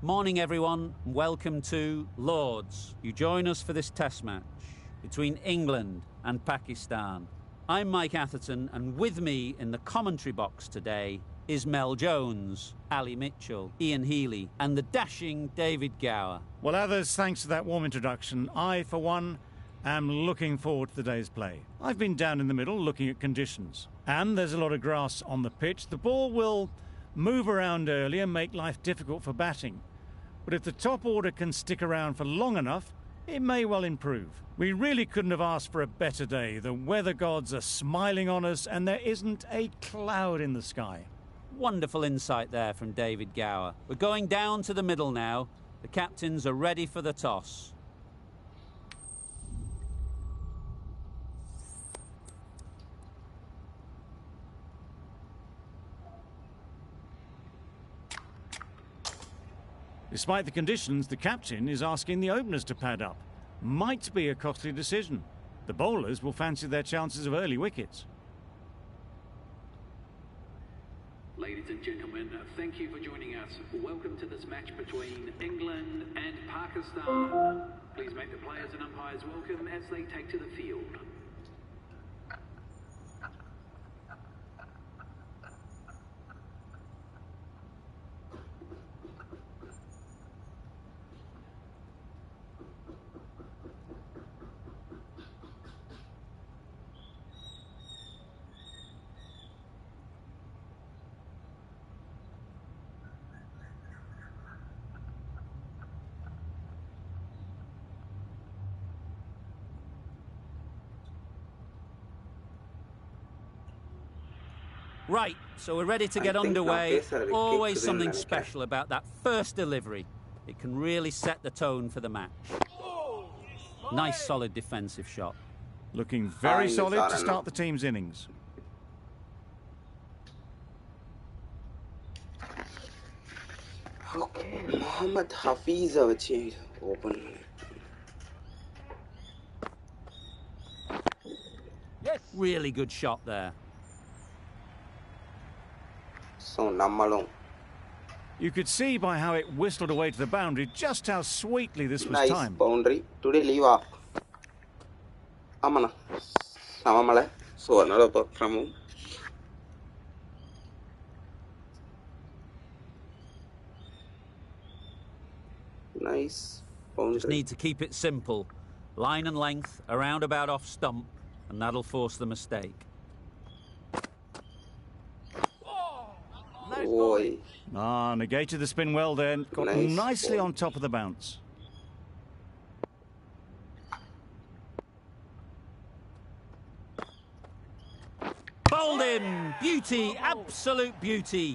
Morning everyone, and welcome to Lords. You join us for this test match between England and Pakistan. I'm Mike Atherton, and with me in the commentary box today is Mel Jones, Ali Mitchell, Ian Healy and the dashing David Gower. Well, others, thanks to that warm introduction, I, for one, am looking forward to the day's play. I've been down in the middle looking at conditions, and there's a lot of grass on the pitch. The ball will move around early and make life difficult for batting. But if the top order can stick around for long enough, it may well improve. We really couldn't have asked for a better day. The weather gods are smiling on us and there isn't a cloud in the sky. Wonderful insight there from David Gower. We're going down to the middle now. The captains are ready for the toss. Despite the conditions, the captain is asking the openers to pad up. Might be a costly decision. The bowlers will fancy their chances of early wickets. Ladies and gentlemen, thank you for joining us. Welcome to this match between England and Pakistan. Please make the players and umpires welcome as they take to the field. Right, so we're ready to get underway. Always something special about that first delivery. It can really set the tone for the match. Nice solid defensive shot. Looking very solid to start the team's innings. Okay, Mohammad Hafiz open. Yes. Really good shot there. So Namalong. You could see by how it whistled away to the boundary just how sweetly this was nice timed. Boundary. Today leave off. Amana. Samamala. So another talk from him. Nice boundary. Just need to keep it simple. Line and length, a roundabout off stump, and that'll force the mistake. Boy. Negated the spin well then. Got Nice nicely ball. on top of the bounce. Bowled him! Beauty, absolute beauty.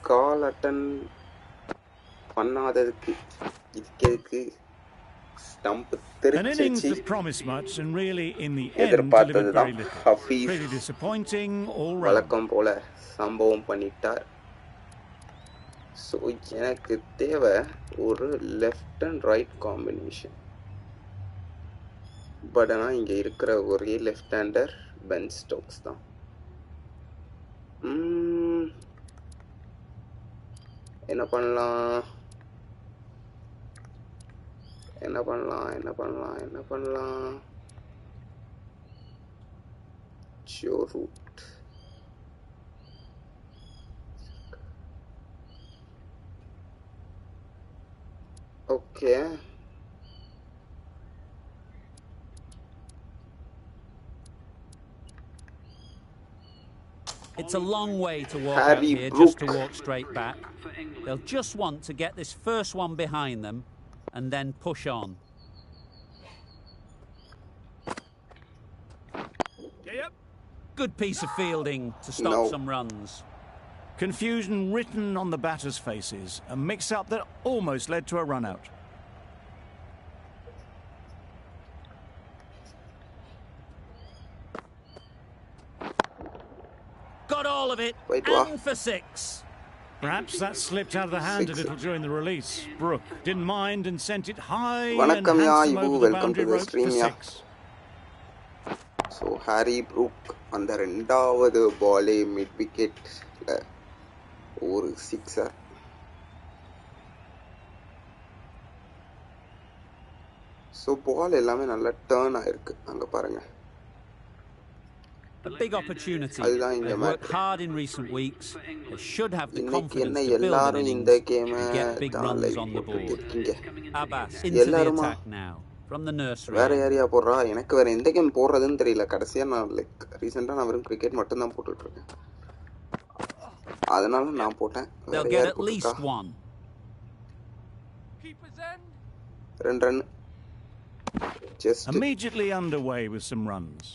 Call attend பண்ணாததுக்கு இதுக்கு stump An innings Trichy that promised much and really in the end delivered எதிர்பார்த்தது very தான் little. Hafiz Pretty disappointing all round. வழக்கம் போல சம்பவம் பண்ணிட்டார். So எனக்கு தேவை ஒரு left and right combination. But ஆனால் இங்கே இருக்கிற ஒரே லெஃப்ட் ஹேண்டர் பென் ஸ்டோக்ஸ் தான். என்ன பண்ணலாம் என்ன பண்ணலாம் என்ன பண்ணலாம் என்ன பண்ணலாம் Joe Root. Okay It's a long way to walk out Harry here, Brook. just to walk straight back. They'll just want to get this first one behind them and then push on. Good piece of fielding to stop No. some runs. Confusion written on the batters' faces. A mix-up that almost led to a run-out. Got all of it, Wait, and what? for six. Perhaps that slipped out of the hand a little during the release. Brooke didn't mind and sent it high and வணக்கம் யா handsome இபு, over the welcome boundary to the rope stream for yeah. 6. So Harry Brook அந்த ரெண்டாவது பாலே mid விக்கெட்டில் ஒரு sixer. So பால் எல்லாமே நல்லா turn ஆயிருக்கு அங்கே பாருங்க. A big opportunity. அதுதான் இங்க They've worked hard in recent weeks. They should have the இன்னைக்கு confidence என்ன to build an எல்லாரும் இந்த innings கேமை and get big தான் runs like on the board. போட்டுருக்கீங்க. Abbas into the எல்லாருமா attack now from the nursery. வேற யாரையா போடுறா? எனக்கு வேற எந்த கேம் போடுறதுன்னு தெரியல. கடைசியா நான் லைக் ரீசெண்டா நான் வெறும் கிரிக்கெட் மட்டும் தான் போட்டுட்டு இருக்கேன். அதனால நான் போட்டேன். வேற They'll get யார் at least போட்டுருக்கா? one. 2 run. Just Immediately underway with some runs.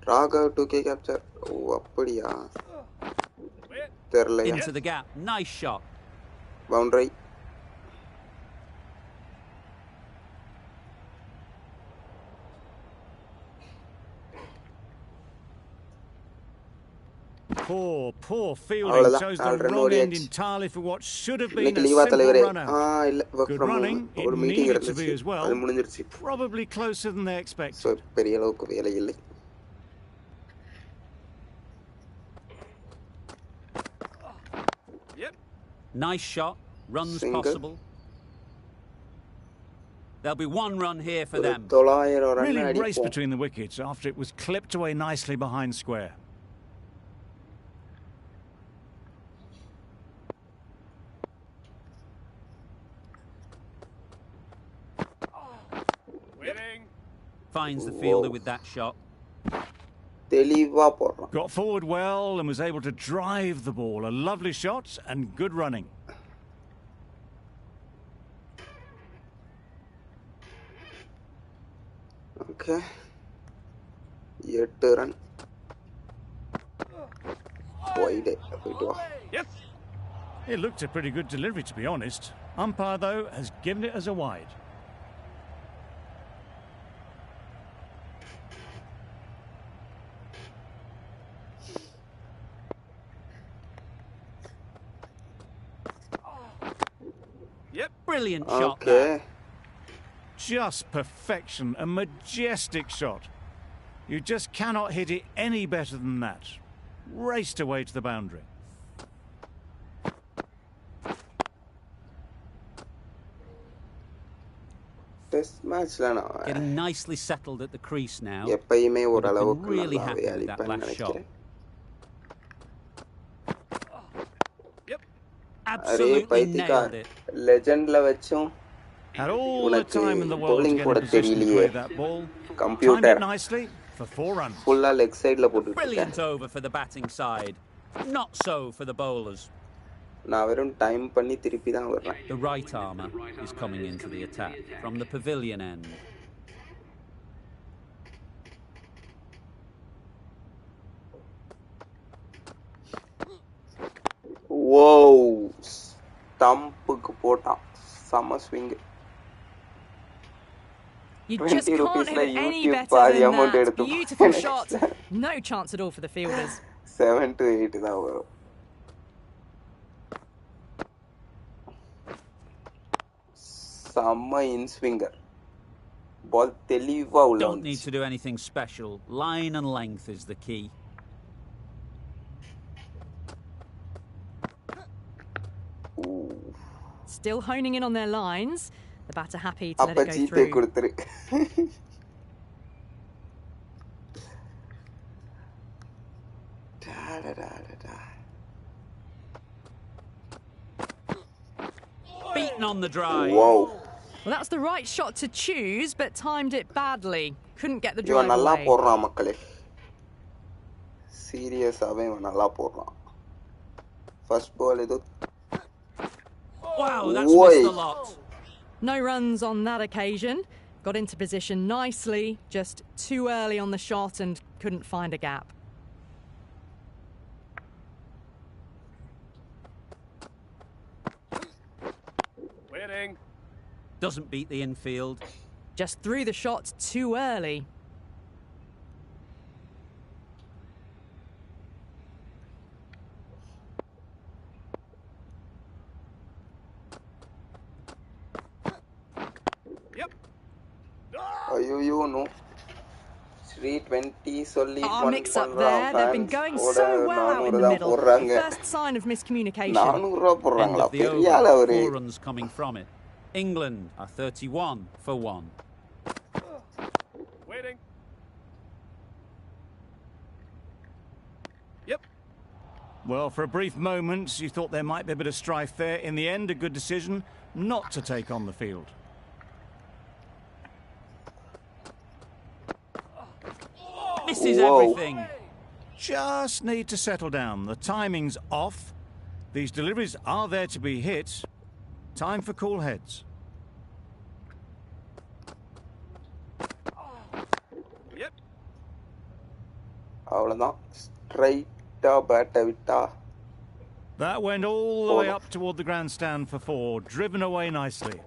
Raghav 2K capture. ஓ அப்படியா? தெரியல. Into the gap. Nice shot. Boundary. Poor fielding chose the wrong end entirely for what should have been a simple run out. Good running, it needed to be as well. Probably closer than they expected. So பெரிய அளவுக்கு வேலை இல்லை. Nice shot. Runs Single. possible. There'll be one run here for them. Really raced between the wickets after it was clipped away nicely behind square. Finds the fielder with that shot. Got forward well and was able to drive the ball. A lovely shot and good running. Okay. 8 run. Wide. Yes. It looked a pretty good delivery, to be honest. Umpire, though, has given it as a wide. Brilliant shot. Okay. There. Just perfection, a majestic shot. You just cannot hit it any better than that. Raced away to the boundary. Test match Getting nicely settled at the crease now. எப்பயுமே Would ஒரு have been அளவுக்கு really நல்லாவே happy with that அடிப்பேன்னு last shot. நினைக்கிறேன். Absolutely nailed it. லெஜெண்ட்ல வெச்சும் Had all the time in the world to bowling get போட in position to தெரியலையே. play that ball. Timed Computer it nicely for 4 runs. ஃபுல்லா leg சைடுல போட்டுட்டு Brilliant இருக்கேன். over for the batting side. Not so for the bowlers. நான் வெறும் time பண்ணி திருப்பி தான் வர்றேன். The right armour is coming into the attack from the pavilion end. Wow! ஸ்டம்புக்கு போட்டான். சம swing. You just can't hit it any better than that. Beautiful shot. No chance at all for the fielders. 7 to 8 தான் வரும். செம்ம இன் Schwinger. பால் தெளிவா உள்ள Don't need to do anything special. Line and length is the key. Still honing in on their lines. The batter happy to let it go through. கொடுத்துரு. Beaten on the drive. Wow. Well, that's the right shot to choose, but timed it badly. Couldn't get the இவன் drive நல்லா away. போடுறான் மக்களே. சீரியஸாவே இவன் நல்லா போடுறான். First ball ஏதோ Wow, that's missed a lot. No runs on that occasion. Got into position nicely, just too early on the shot and couldn't find a gap. Winning. Doesn't beat the infield. Just threw the shot too early. ஐயோ no 320 சொல்லி mix up there. They've been going so well out in the middle. First sign of miscommunication. 400 ரூபா End போடுறாங்களா of the பெரிய over. ஆள் அவரு 4 runs coming from it. England are 31 for 1. Waiting. Yep. Well, for a brief moment, you thought there might be a bit of strife there. In the end, a good decision not to take on the field. Misses Whoa. everything. Just need to settle down. The timing's off. These deliveries are there to be hit. Time for cool heads. Yep. அவ்வளவுதான் ஸ்ட்ரைட்டா பேட்டை விட்டா That went all the way up toward the grandstand for 4, driven away nicely.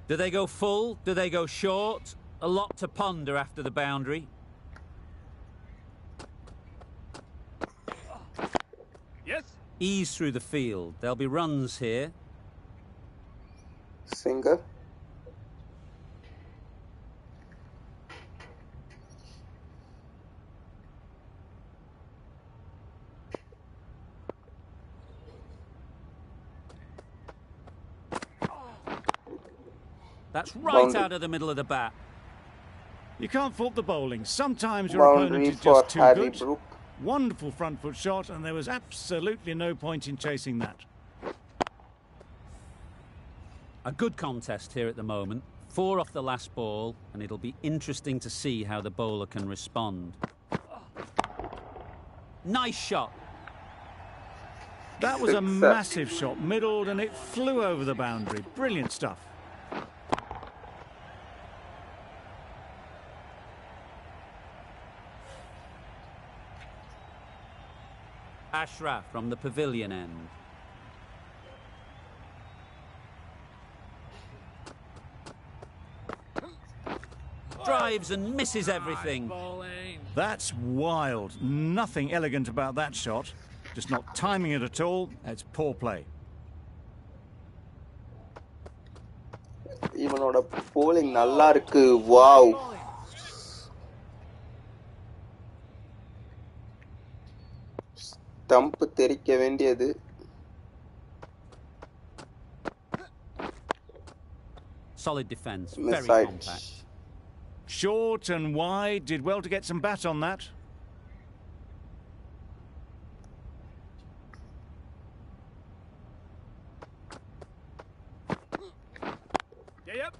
Do they go full? Do they go short? A lot to ponder after the boundary. Yes. Ease through the field. There'll be runs here. Singer That's right Boundary. out of the middle of the bat. You can't fault the bowling. Sometimes your boundary opponent is for just too Harry good. Brook. Wonderful front foot shot, and there was absolutely no point in chasing that. A good contest here at the moment. 4 off the last ball, and it'll be interesting to see how the bowler can respond. Nice shot. That was a Sixer. massive shot, middled, and it flew over the boundary. Brilliant stuff. Ashraf from the pavilion end. Drives and misses everything. Bowling. That's wild. Nothing elegant about that shot. Just not timing it at all. It's poor play. இவனோட polling நல்லா இருக்கு wow stump தெரிக்க வேண்டியது Solid defence, Miss very side. compact. Short and wide. Did well to get some bat on that. Yep.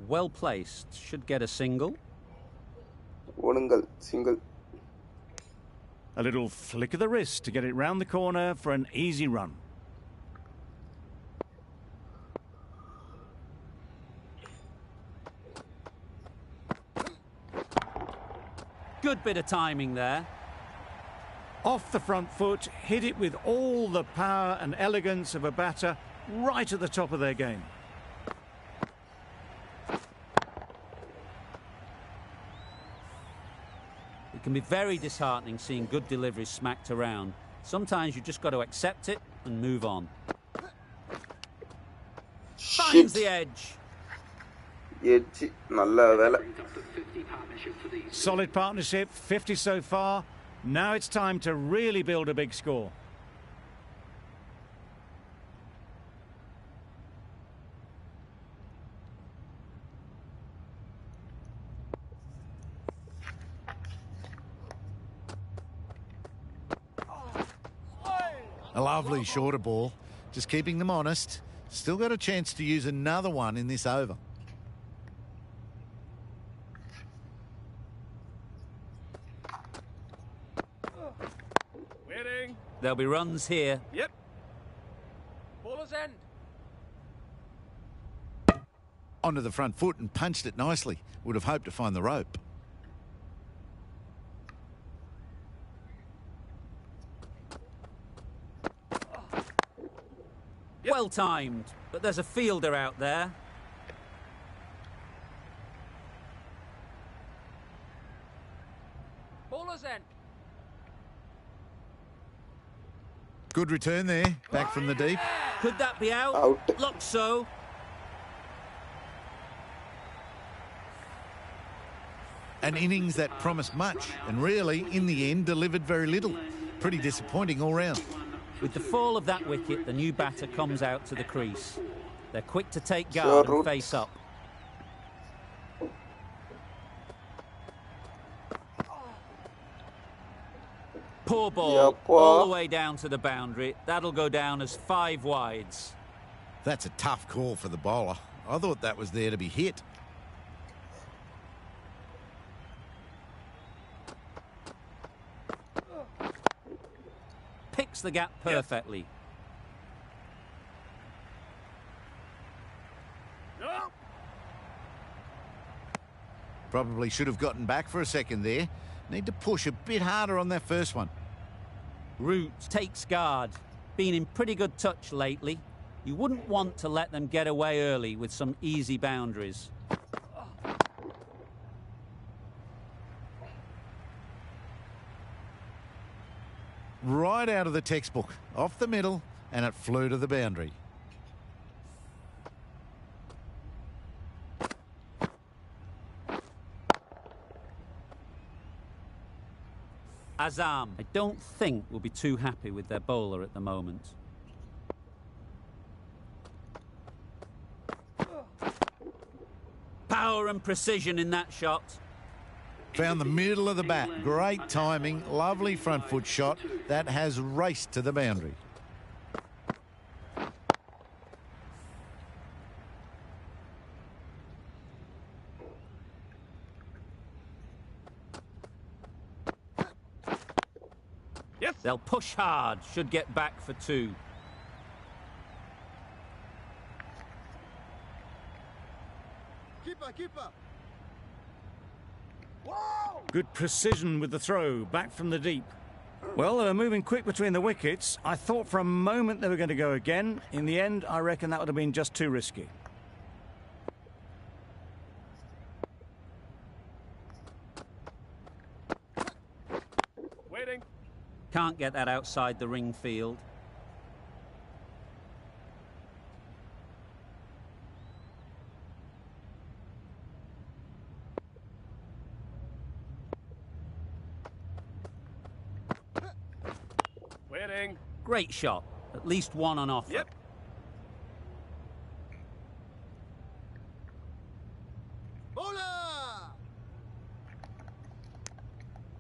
Well placed, should get a single. ஒடுங்கல் single A little flick of the wrist to get it round the corner for an easy run. Good bit of timing there. Off the front foot, hit it with all the power and elegance of a batter right at the top of their game. It can be very disheartening seeing good deliveries smacked around. Sometimes you just got to accept it and move on. Finds the edge. Edge நல்ல வேலை Brings up the 50 partnership for these. Solid partnership, 50 so far. Now it's time to really build a big score. A lovely shorter ball, just keeping them honest. Still got a chance to use another one in this over. Waiting. There'll be runs here. Yep. Bowler's end. Onto the front foot and punched it nicely. Would have hoped to find the rope. Well timed, but there's a fielder out there. Bowler's end. Good return there, back from the deep. Could that be out? Out. Looks so. An innings that promised much and really, in the end, delivered very little. Pretty disappointing all round. With the fall of that wicket, the new batter comes out to the crease. They're quick to take guard Sure, and Root. face up. Poor ball, Yeah, poor. all the way down to the boundary. That'll go down as 5 wides. That's a tough call for the bowler. I thought that was there to be hit. Picks the gap perfectly. No. Probably should have gotten back for a second there. Need to push a bit harder on that first one. Root takes guard. Been in pretty good touch lately. You wouldn't want to let them get away early with some easy boundaries. Right out of the textbook, off the middle, and it flew to the boundary. Azam, I don't think will be too happy with their bowler at the moment. Power and precision in that shot. Found the middle of the bat. Great timing, lovely front foot shot. That has raced to the boundary. Yes. They'll push hard, should get back for 2. Keeper. Good precision with the throw, back from the deep. Well, they were moving quick between the wickets. I thought for a moment they were going to go again. In the end, I reckon that would have been just too risky. Waiting. Can't get that outside the ring field. Waiting. Great shot. At least 1 on offer. Yep.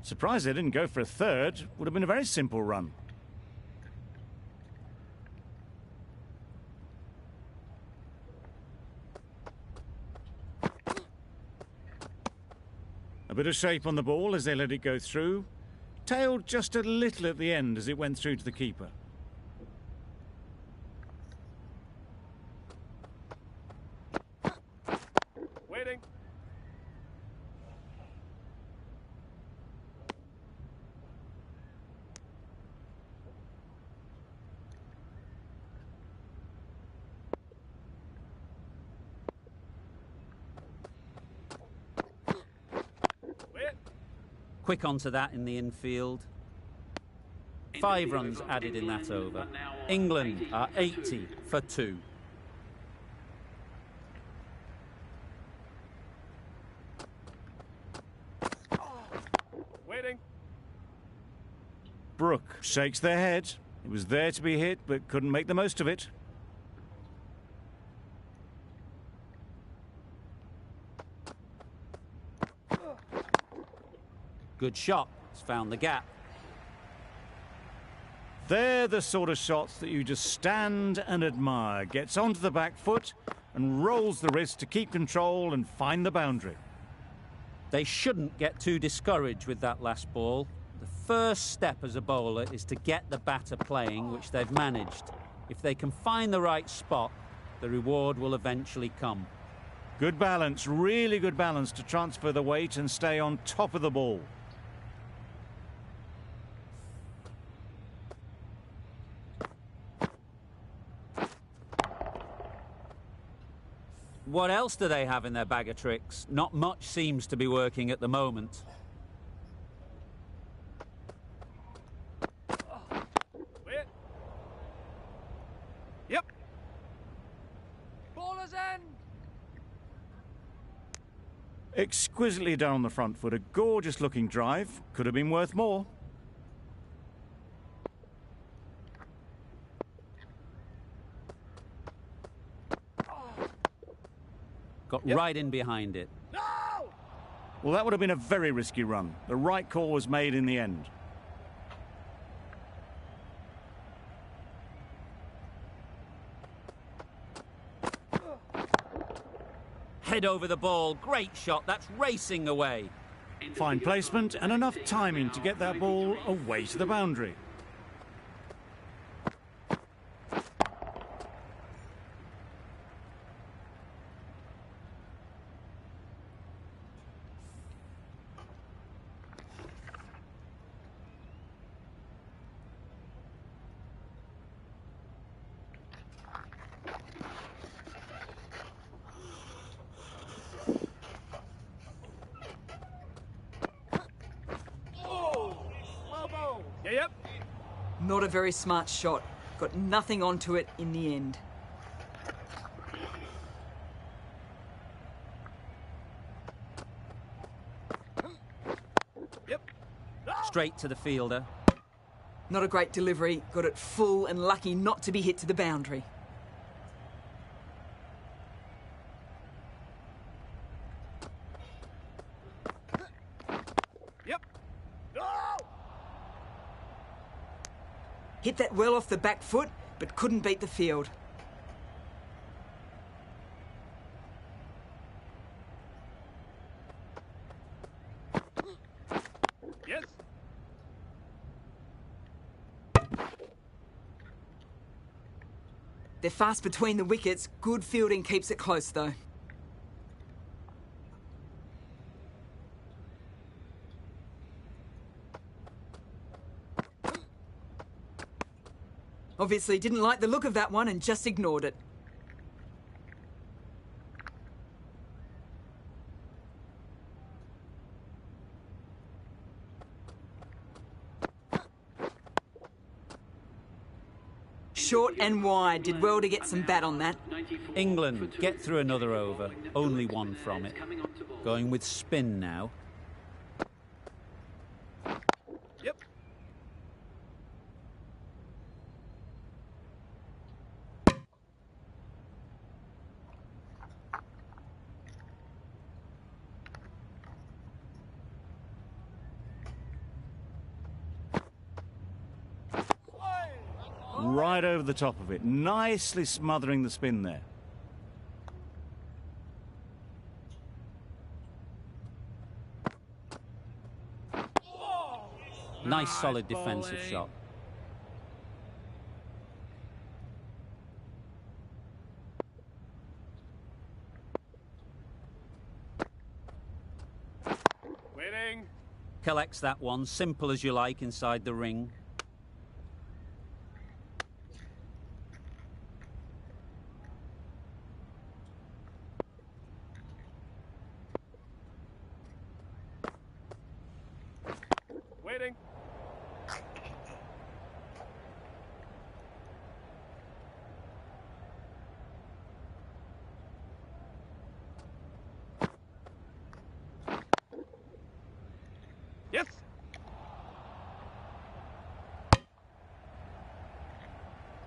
Surprised they didn't go for a third. Would have been a very simple run. A bit of shape on the ball as they let it go through. Tailed just a little at the end as it went through to the keeper. Waiting. Quick onto that in the infield. 5 runs added in that over. England are 80 for 2. Waiting. Brooke shakes their head. It was there to be hit, but couldn't make the most of it. Good shot. It's found the gap. They're the sort of shots that you just stand and admire. Gets onto the back foot and rolls the wrist to keep control and find the boundary. They shouldn't get too discouraged with that last ball. The first step as a bowler is to get the batter playing, which they've managed. If they can find the right spot, the reward will eventually come. Good balance, really good balance to transfer the weight and stay on top of the ball. What else do they have in their bag of tricks? Not much seems to be working at the moment. Yep. Baller's end. Exquisitely done on the front foot. A gorgeous looking drive. Could have been worth more. Got right in behind it. No! Well, that would have been a very risky run. The right call was made in the end. Head over the ball. Great shot. That's racing away. Fine placement and enough timing to get that ball away to the boundary. Yep. Not a very smart shot. Got nothing onto it in the end. Yep. Straight to the fielder. Not a great delivery. Got it full and lucky not to be hit to the boundary. Yep. No! Hit that well off the back foot, but couldn't beat the field. Yes. They're fast between the wickets. Good fielding keeps it close, though. Obviously didn't like the look of that one and just ignored it. Short and wide. Did well to get some bat on that. England get through another over. Only one from it. Going with spin now. Yep. Right over the top of it. Nicely smothering the spin there. Nice solid defensive shot. Waiting. Collects that one. Simple as you like inside the ring. Waiting. Yes.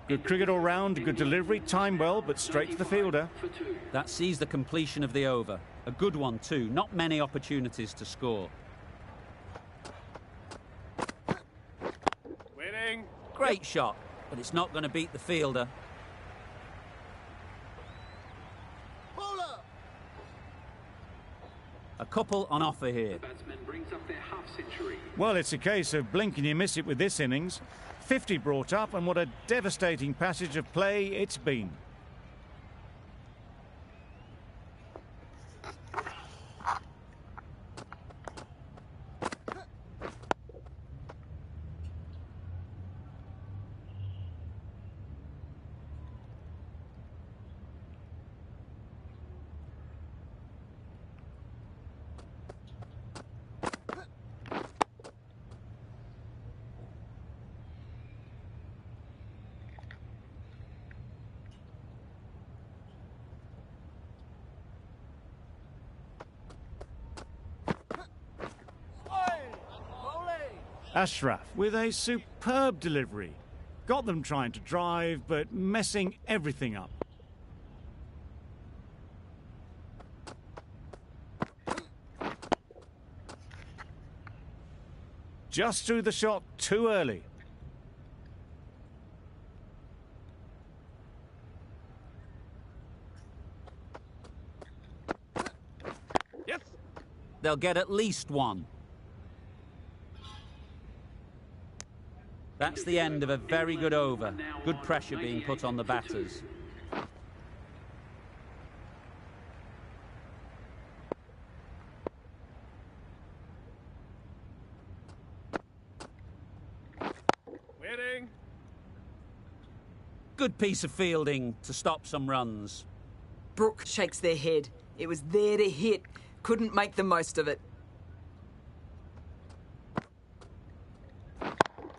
Good cricket all round, good delivery, timed well, but straight to the fielder. That sees the completion of the over. A good one too. Not many opportunities to score. Waiting. Great shot, but it's not going to beat the fielder. A couple on offer here. Batsman brings up their half century. Well, it's a case of blink and you miss it with this innings. 50 brought up, and what a devastating passage of play it's been. Ashraf with a superb delivery. Got them trying to drive, but messing everything up. Just threw the shot too early. Yes. They'll get at least one. That's the end of a very good over. Good pressure being put on the batters. Waiting. Good piece of fielding to stop some runs. Brooke shakes their head. It was there to hit. Couldn't make the most of it.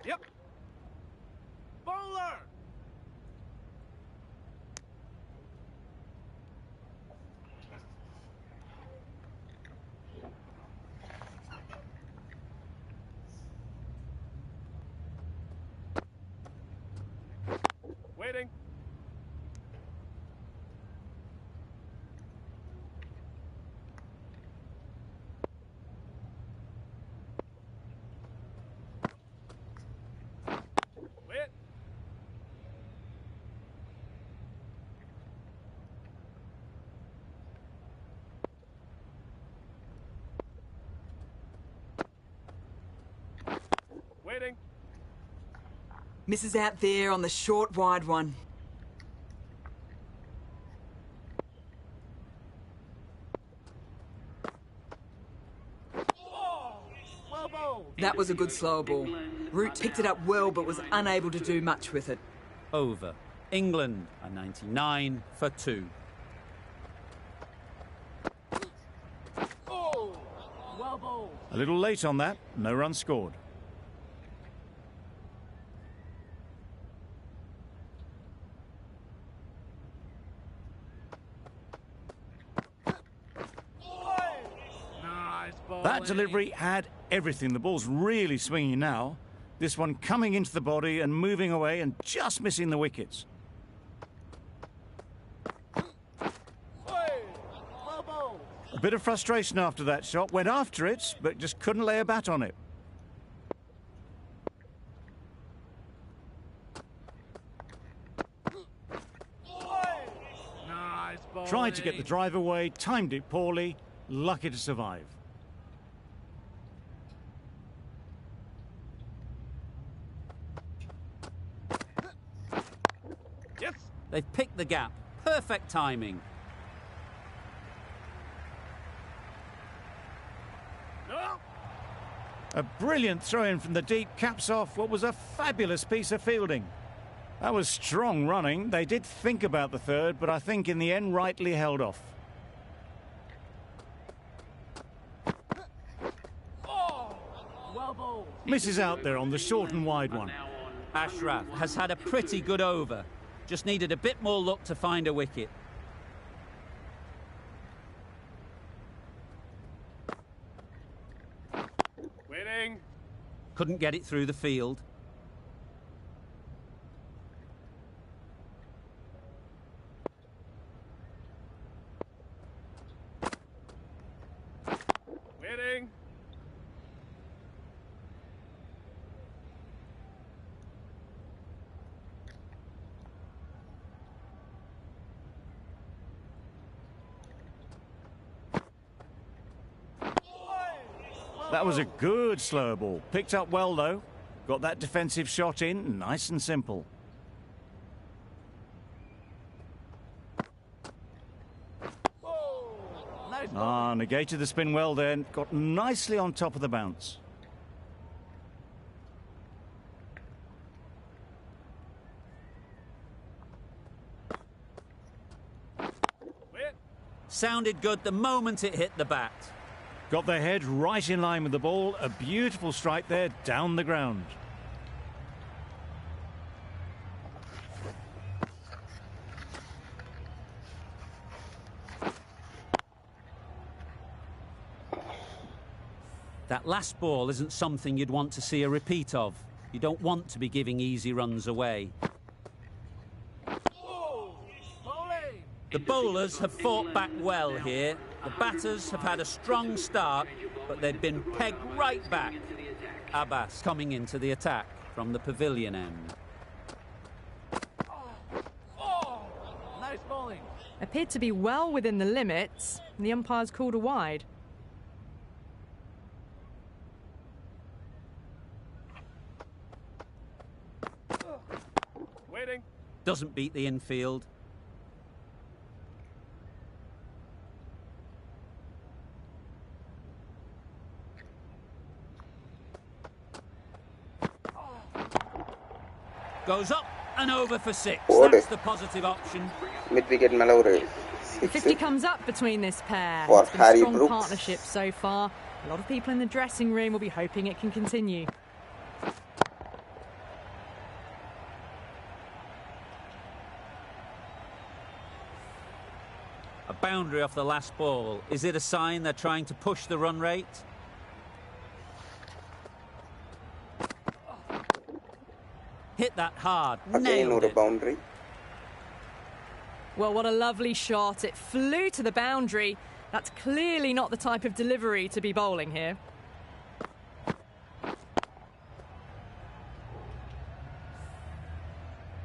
Yep. Bowler. Waiting. Wait. Waiting. Misses out there on the short, wide one. Well bowled. That was a good slow ball. Root picked it up well, but was unable to do much with it. Over. England are 99 for 2. Oh, well bowled. A little late on that, no run scored. Nice ball. That delivery had everything. The ball's really swinging now. This one coming into the body and moving away and just missing the wickets. Well bowled. A bit of frustration after that shot. Went after it, but just couldn't lay a bat on it. Nice ball. Tried to get the drive away, timed it poorly, lucky to survive. Yes. They've picked the gap. Perfect timing. No. A brilliant throw-in from the deep caps off what was a fabulous piece of fielding. That was strong running. They did think about the third, but I think in the end rightly held off. Oh, well bowled. Misses out there on the short and wide one. Ashraf has had a pretty good over. Just needed a bit more luck to find a wicket. Waiting. Couldn't get it through the field. Waiting. That was a good slow ball. Picked up well, though. Got that defensive shot in, nice and simple. Negated the spin well then. Got nicely on top of the bounce. Wait. Sounded good the moment it hit the bat. Got their head right in line with the ball. A beautiful strike there down the ground. That last ball isn't something you'd want to see a repeat of. You don't want to be giving easy runs away. The bowlers have fought back well here. The batters have had a strong start, but they've been pegged right back. Abbas coming into the attack from the pavilion end. Nice bowling. Appeared to be well within the limits, and the umpire's called a wide. Waiting. Doesn't beat the infield. Goes up and over for 6. That's the positive option. Mid-wicket மேல ஒரு The 6 50 comes up between this pair. For It's been a Harry strong Brooks. partnership so far. A lot of people in the dressing room will be hoping it can continue. A boundary off the last ball. Is it a sign they're trying to push the run rate? Hit that hard. again Nailed ஒரு it. boundary. Well, what a lovely shot. It flew to the boundary. That's clearly not the type of delivery to be bowling here.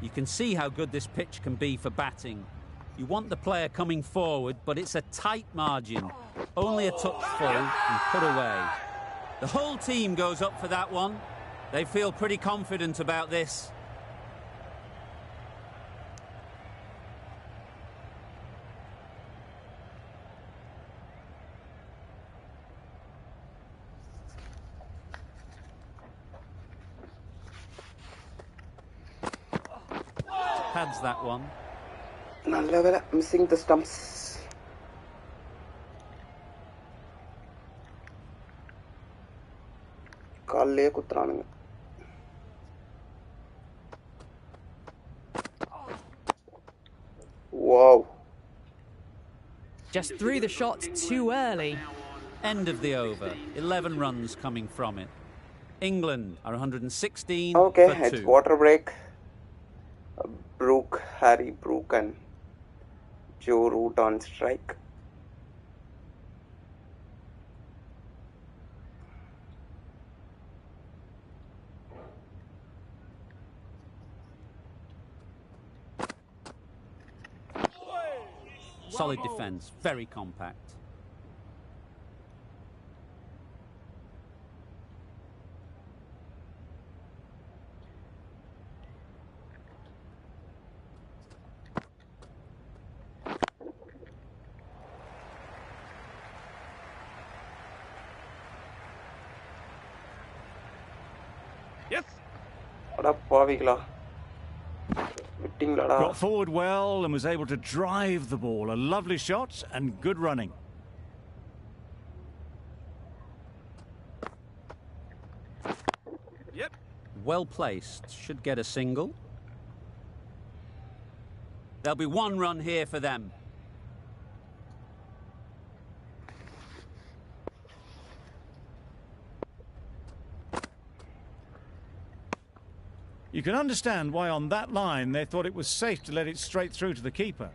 You can see how good this pitch can be for batting. You want the player coming forward, but it's a tight margin. Only a touch full and put away. The whole team goes up for that one. They feel pretty confident about this. Pads that one. நல்ல வேளை missing the stumps. கால்லே குத்துறானுங்க. Wow. Just threw the shot too early. End of the over. 11 runs coming from it. England are 116 Okay, for 2. it's water break. Brooke, Harry Brooke and Joe Root on strike. Solid defence, very compact. Yes. அட பாவிகளா. விட்டீங்களாடா. Got forward well and was able to drive the ball. A lovely shot and good running. Yep. Well placed, should get a single. There'll be 1 run here for them. You can understand why on that line they thought it was safe to let it straight through to the keeper.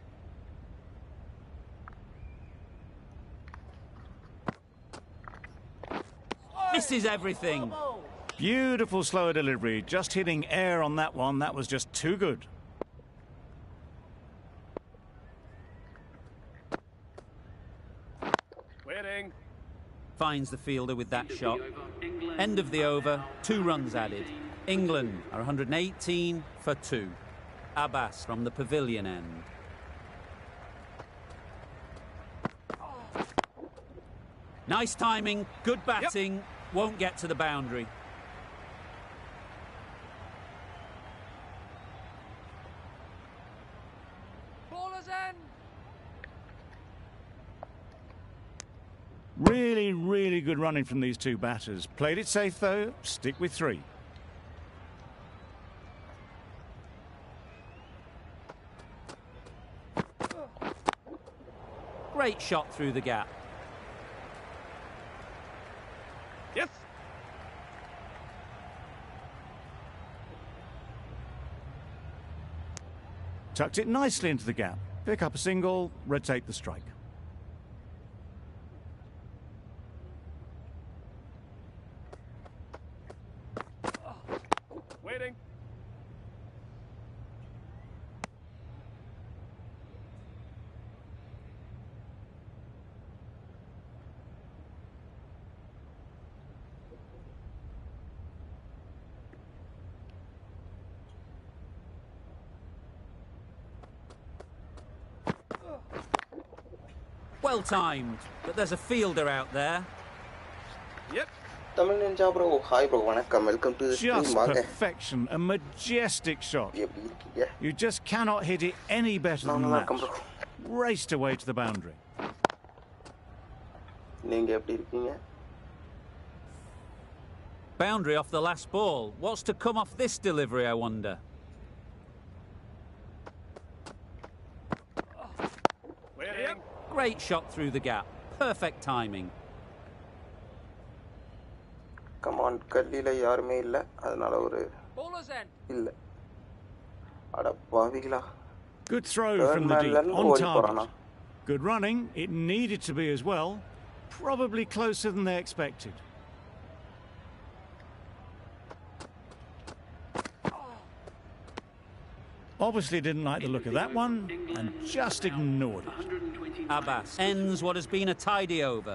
Misses everything. Beautiful slower delivery, just hitting air on that one. That was just too good. Waiting. Finds the fielder with that shot. End of the over, 2 runs added. England are 118 for 2. Abbas from the pavilion end. Nice timing, good batting, won't get to the boundary. Ballers in. Really, really good running from these 2 batters. Played it safe though, stick with 3. Great shot through the gap. Yes. Tucked it nicely into the gap. Pick up a single, rotate the strike. Waiting. Well timed, but there's a fielder out there. Yep. Tamil Ninja bro, hi bro, வணக்கம், welcome to the stream. Just வாங்க. perfection, a majestic shot. எப்படி இருக்கீங்க? You just cannot hit it any better than நல்லா that. இருக்கேன் bro. Raced away to the boundary. நீங்க எப்படி இருக்கீங்க? Boundary off the last ball. What's to come off this delivery, I wonder? Waiting. Great shot through the gap. Perfect timing. Come on, கல்லில யாருமே இல்ல, அதனால ஒரு Ballers in. இல்ல. அட பாவிகளா. Good throw from the deep, on target. Good running, it needed to be as well. Probably closer than they expected. Obviously didn't like the look of that one and just ignored it. Abbas ends what has been a tidy over.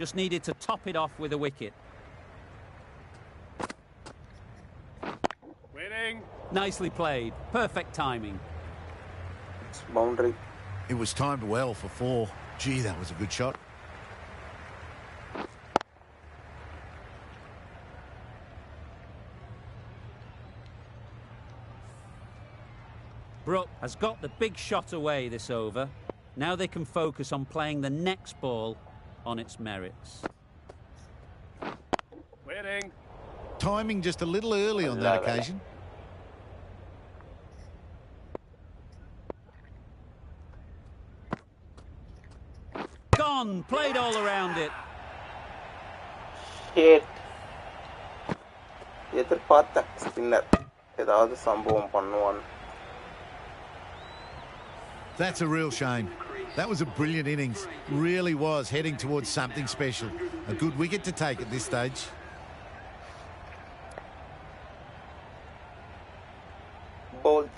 Just needed to top it off with a wicket. Waiting. Nicely played. Perfect timing. It's boundary. It was timed well for 4. Gee, that was a good shot. Brook has got the big shot away this over. Now they can focus on playing the next ball on its merits. Waiting. Timing just a little early on that occasion. Gone! Played all around it. Shit. எதிர்பார்த்தேன் spinner ஏதாவது சம்பவம் பண்ணுவான். That's a real shame. That was a brilliant innings. Really was heading towards something special. A good wicket to take at this stage. Bold.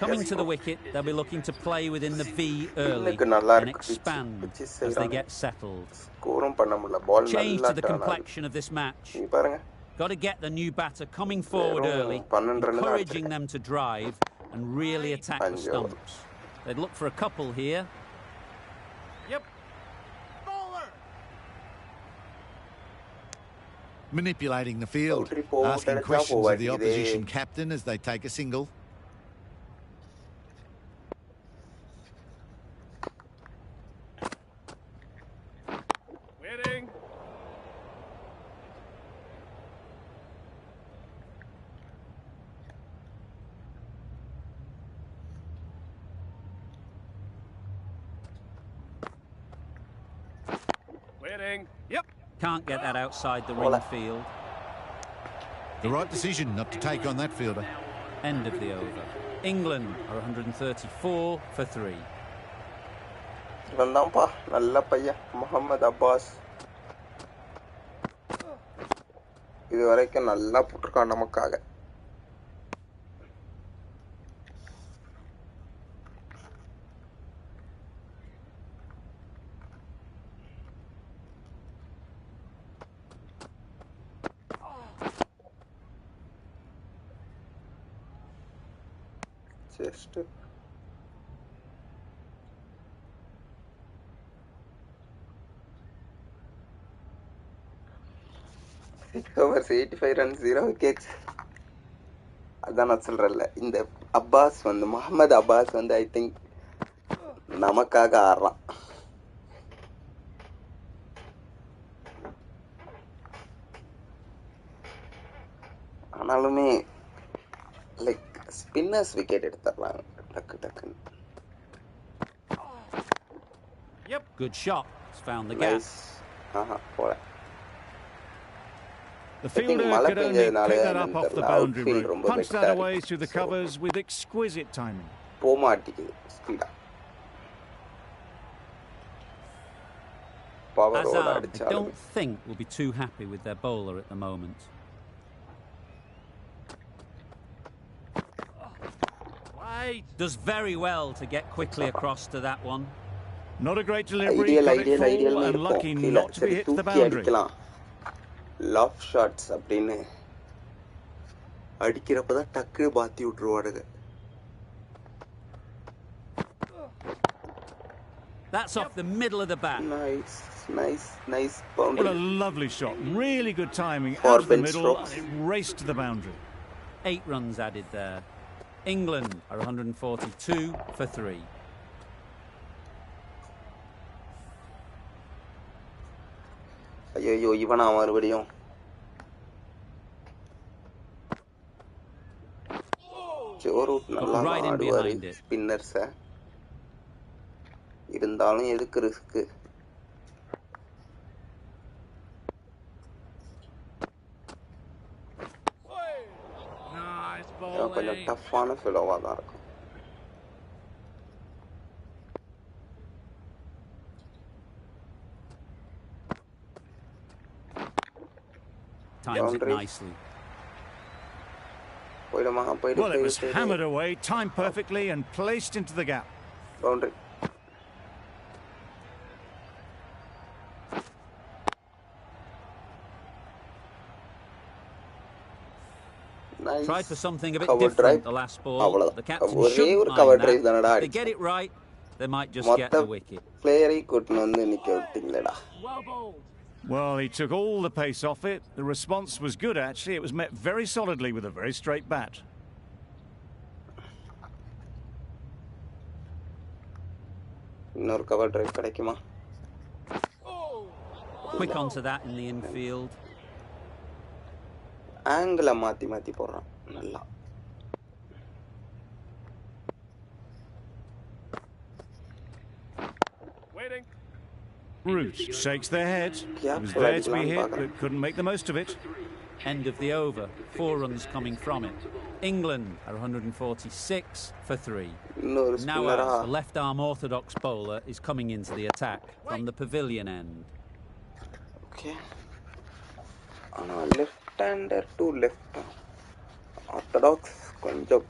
Coming to the wicket, they'll be looking to play within the V early and expand as they get settled. ஸ்கோரும் பண்ண முடியல. பால் Change நல்லா to the complexion of this match. நீ பாருங்க. Got to get the new batter coming forward early, encouraging them to drive and really attack the stumps. They'd look for a couple here. Yep. Bowler. Manipulating the field, Boundary asking போட்டு questions of the அடிச்சா opposition captain as they take a single. Waiting. Waiting. Yep. Can't get that outside the ring field. The right decision not to take on that fielder. End of the over. England are 134 for 3. இவன் தான்ப்பா நல்ல பையன் Mohammed Abbas. இது வரைக்கும் நல்லா போட்டிருக்கான் நமக்காக. Just overs 85 runs 0 wickets. அதான் நான் சொல்றேன்ல, இந்த அப்பாஸ் வந்து முகமது அப்பாஸ் வந்து ஐ திங்க் நமக்காக ஆடுறான். ஆனாலுமே லைக் ஸ்பின்னர்ஸ் விக்கெட் எடுத்துடுறாங்க டக்கு டக்குன்னு. Yep. Good shot. It's found the gap. Nice. போல. The fielder could only pick that up off the boundary rope. Punched that away through the covers with exquisite timing. போக மாட்டேங்குது speedo. பவரோட Azam, I அடிச்சாலும் don't think will be too happy with their bowler at the moment. Wait. Does very well to get quickly across to that one. Not a great delivery. Ideal Got it ideal full ஐடியல்னு and இருக்கும் lucky கீழே. not to be சரி hit the தூக்கி boundary. அடிக்கலாம். Love shots அப்படின்னு அடிக்கிறப்பதான் டக்கு பாத்தி விட்டுருவாடுங்க. That's off the middle of the bat. Nice What a boundary. lovely shot. Really good timing. For Out of the bench middle, strokes. and it raced to the boundary. 8 runs added there. England are 142 for 3. ஐயோ இவனா மறுபடியும். Joe Root நல்லா Right in ஆடுவாரு behind it. ஸ்பின்னர்ஸ. இருந்தாலும் எதுக்கு risk? Nice கொஞ்சம் bowling. டஃப்பான ஃபிலோவா தான் இருக்கும். Times it Boundary. nicely. போயிடுமா Well, it was போயிடு. hammered away, timed perfectly, and placed into the gap. Boundary. Tried for something a bit Cover different drive. the last ball. அவ்வளவுதான். The captain ஒரே shouldn't ஒரு cover mind drive that. தானடா If they get அடிச்சேன். it right, they might just get மொத்த the wicket. பிளேயரை கூட்டின்னு வந்து நிக்க விட்டீங்களேடா. Well bowled. Well, he took all the pace off it. The response was good, actually. It was met very solidly with a very straight bat. இன்னொரு cover drive கிடைக்குமா? Quick onto that in the infield. ஆங்கிள மாத்தி போடுறான் நல்லா. Waiting. Root shakes their head. Yeah, It was well, there to be I'm hit, back. but couldn't make the most of it. End of the over. 4 runs coming from it. England are 146 for 3. இன்னொரு Now ஸ்பின்னரா? the left-arm orthodox bowler is coming into the attack from the pavilion end. Okay. ஆனா left hander to left orthodox கொஞ்சம்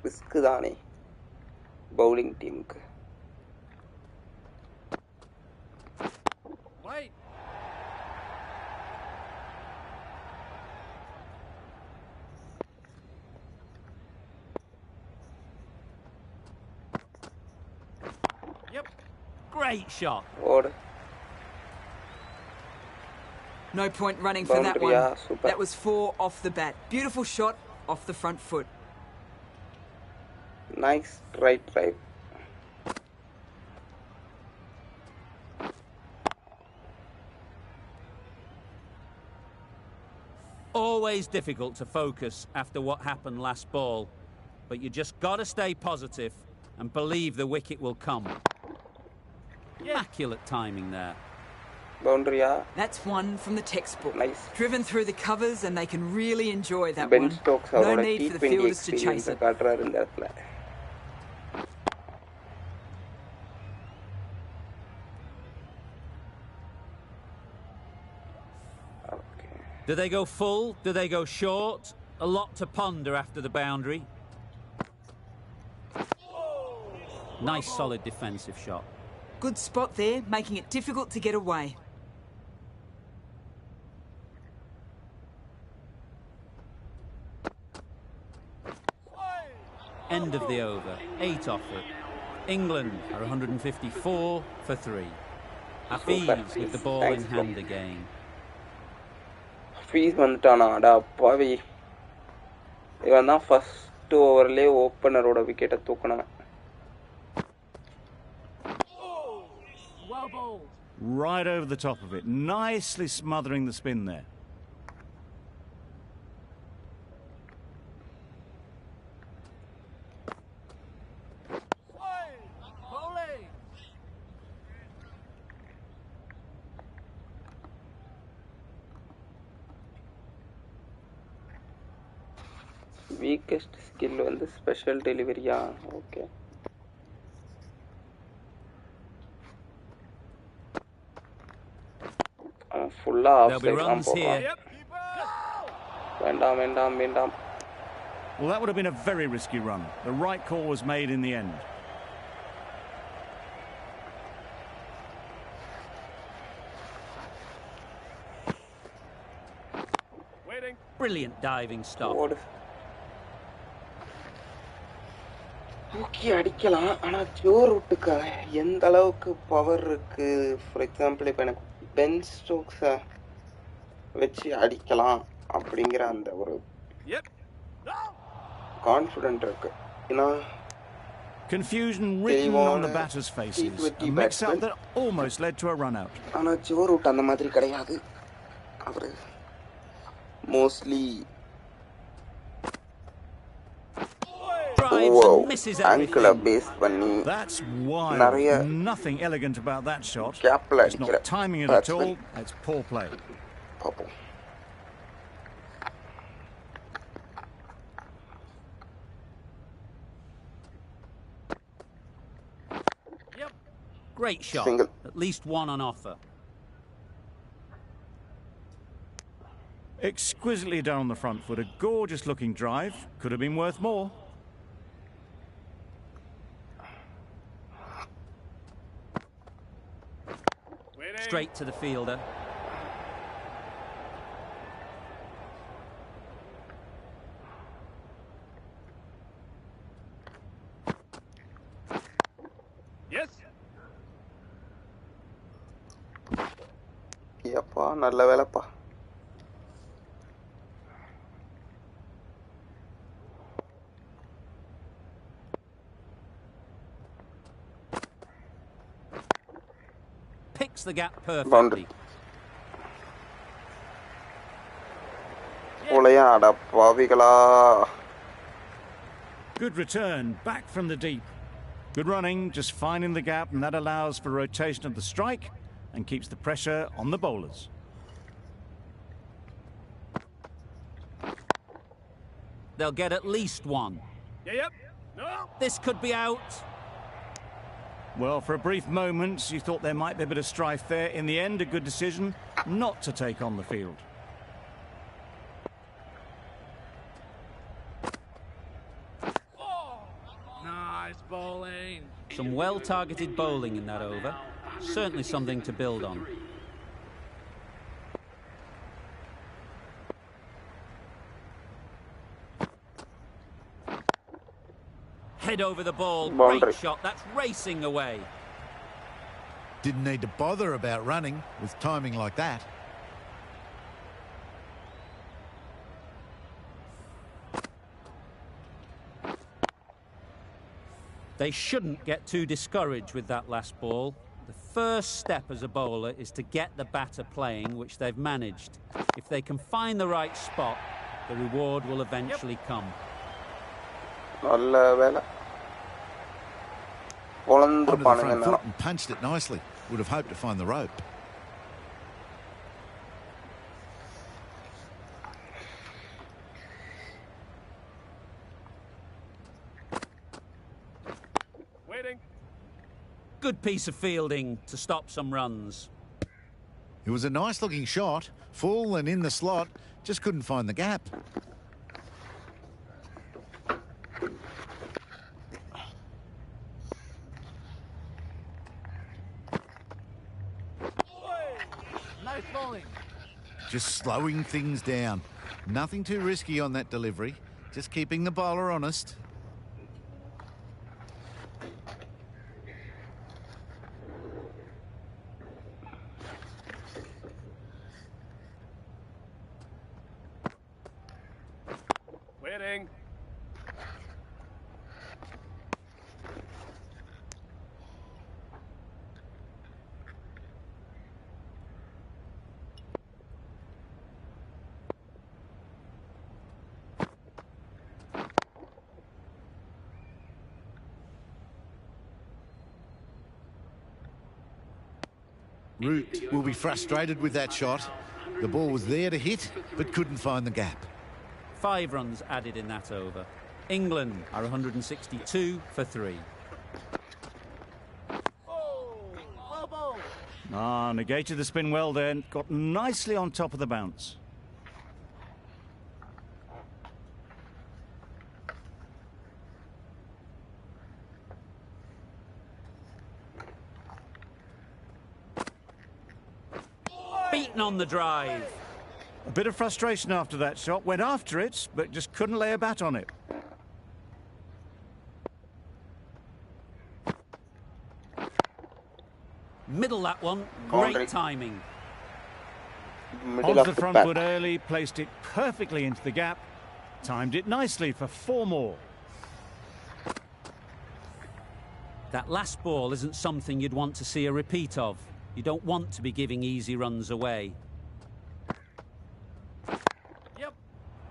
risk தானே bowling டீமுக்கு. Wait. Yep. Great shot. ஓடு. No point running for that Boundary, one. yeah, super. That was 4 off the bat. Beautiful shot off the front foot. Nice right drive. Always difficult to focus after what happened last ball, but you just got to stay positive and believe the wicket will come. Immaculate timing there. பவுண்டரியா? That's one from the textbook. Nice. Driven through the covers and they can really enjoy that Ben one. Stokes No அவரோட need for the T20 fielders to chase எக்ஸ்பீரியன்ஸை it. காட்டுறாரு இந்த இடத்துல. Do they go full? Do they go short? A lot to ponder after the boundary. Nice solid defensive shot. Good spot there, making it difficult to get away. End of the over. 8 off it. England are 154 for 3. Hafiz with the ball in hand again. Fees வந்துட்டானா? அடா பாவி. இவன் தான் first ஓவர்லேயே ஓப்பனரோட விக்கெட்டை தூக்கினவன். Well bowled. Right over the top of it. Nicely smothering the spin there. Bowling. Weakest skill வந்து special டெலிவரியா? Okay. ஃபுல்லா of side தான் போறான். வேண்டாம் வேண்டாம் வேண்டாம். Well, that would have been a very risky run. The right call was made in the end. Waiting. Brilliant diving stop. தூக்கி அடிக்கலாம். ஆனா ஜோ ரூட்டுக்கு எந்த அளவுக்கு பவர் இருக்கு? ஃபார் எக்ஸாம்பிள் இப்போ எனக்கு பென் ஸ்டோக்ஸை வச்சு அடிக்கலாம் அப்படிங்கிற அந்த ஒரு கான்ஃபிடென்ட் இருக்கு. ஏன்னா confusion written on the batter's faces. A mix-up that almost led to a run-out. ஆனா ஜோ ரூட் அந்த மாதிரி கிடையாது. அவரு மோஸ்ட்லி ankle base பண்ணி That's wild. Nothing elegant about that shot. It's not timing it at all. It's poor play. Great shot. Single. At least one on offer. Exquisitely done on the front foot. A gorgeous looking drive. Could have been worth more. Straight to the fielder. Yes. யப்பா நல்ல வேலைப்பா. Picks the gap perfectly. Boundary. ஓலையா அடப்பாவிகளா. Good return, back from the deep. Good running, just finding the gap, and that allows for rotation of the strike and keeps the pressure on the bowlers. They'll get at least one. Yep. No. This could be out. Well, for a brief moment, you thought there might be a bit of strife there. In the end, a good decision not to take on the field. Nice bowling. Some well-targeted bowling in that over. Certainly something to build on. Head over the ball. Boundary. Great shot. That's racing away. Didn't need to bother about running with timing like that. They shouldn't get too discouraged with that last ball. The first step as a bowler is to get the batter playing, which they've managed. If they can find the right spot, the reward will eventually come. நல்ல வேலை. Onto the front foot and punched it nicely. Would have hoped to find the rope. Waiting. Good piece of fielding to stop some runs. It was a nice looking shot, full and in the slot, just couldn't find the gap. Nice bowling. Just slowing things down. Nothing too risky on that delivery, just keeping the bowler honest. Waiting. Root will be frustrated with that shot. The ball was there to hit, but couldn't find the gap. 5 runs added in that over. England are 162 for 3. Negated the spin well then. Got nicely on top of the bounce. Beaten on the drive. A bit of frustration after that shot. Went after it, but just couldn't lay a bat on it. Middle that one. Boundary. Great timing. Middle Onto of the front bat. foot early, placed it perfectly into the gap. Timed it nicely for 4 more. That last ball isn't something you'd want to see a repeat of. You don't want to be giving easy runs away. Yep.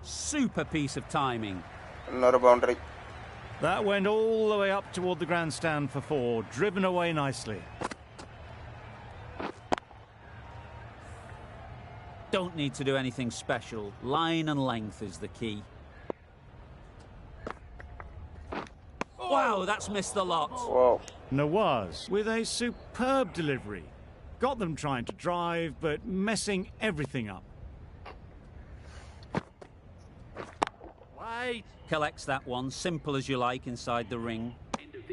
Super piece of timing. Not a boundary. That went all the way up toward the grandstand for 4, driven away nicely. Don't need to do anything special. Line and length is the key. Wow, that's missed the lot. Wow. Nawaz with a superb delivery. Got them trying to drive, but messing everything up. Wait. Collects that one, simple as you like, inside the ring.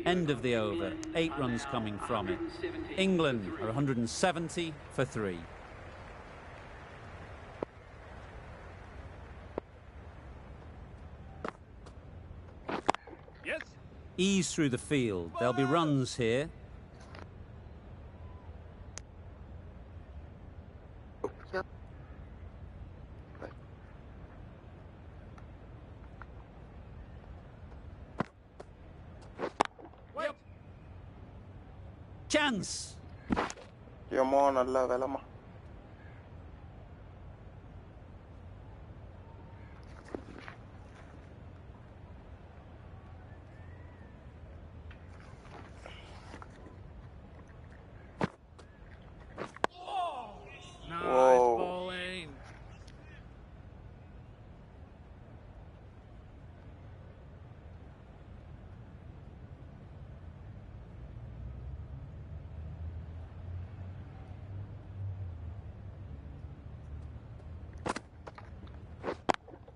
End of the over. 8 runs coming from it. England are 170 for 3. Yes. Ease through the field. There'll be runs here. Yep. Wait. Chance! Yamo, nalla velama. Nice Whoa. bowling.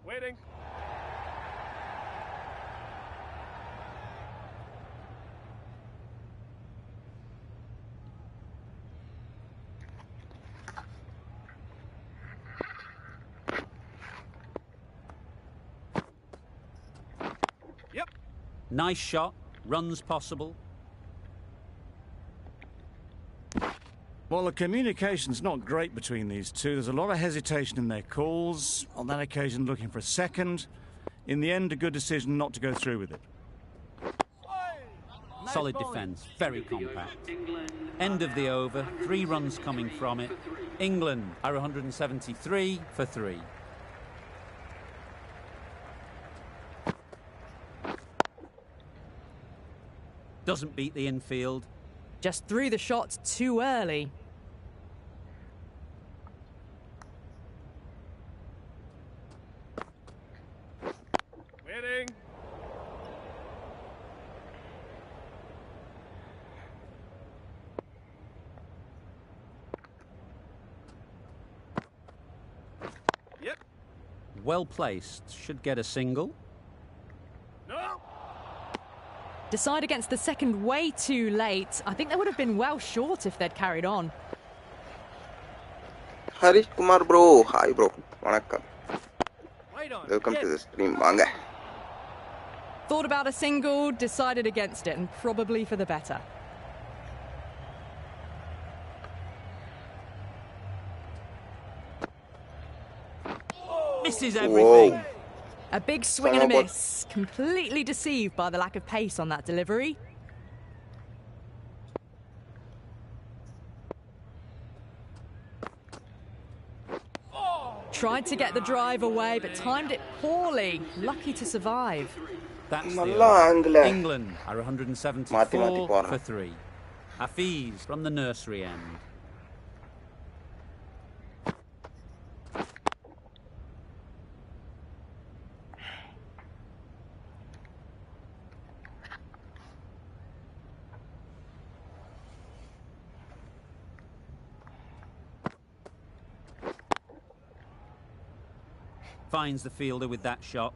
Waiting. Yep. Nice shot. Runs possible. Well, the communication's not great between these two. There's a lot of hesitation in their calls. On that occasion, looking for a second. In the end, a good decision not to go through with it. Nice Solid bowling. defence. Very compact. End of the over. 3 runs coming from it. England are 173 for 3. Doesn't beat the infield. Just threw the shot too early. Waiting. Yep. Well placed. Should get a single. No. Decide against the second way too late. I think they would have been well short if they'd carried on. Harish Kumar bro. Hi bro. Vanakkam. Wait on. Welcome Yes. to the stream. Vanga. Thought about a single, decided against it, and probably for the better. Misses everything. Whoa. A big swing and a Someone- miss. Completely deceived by the lack of pace on that delivery. Tried to get the drive away, but timed it poorly. Lucky to survive. That's the Nalla over. angle. England are 174 Mati poran. for 3. Hafiz from the nursery end. Finds the fielder with that shot.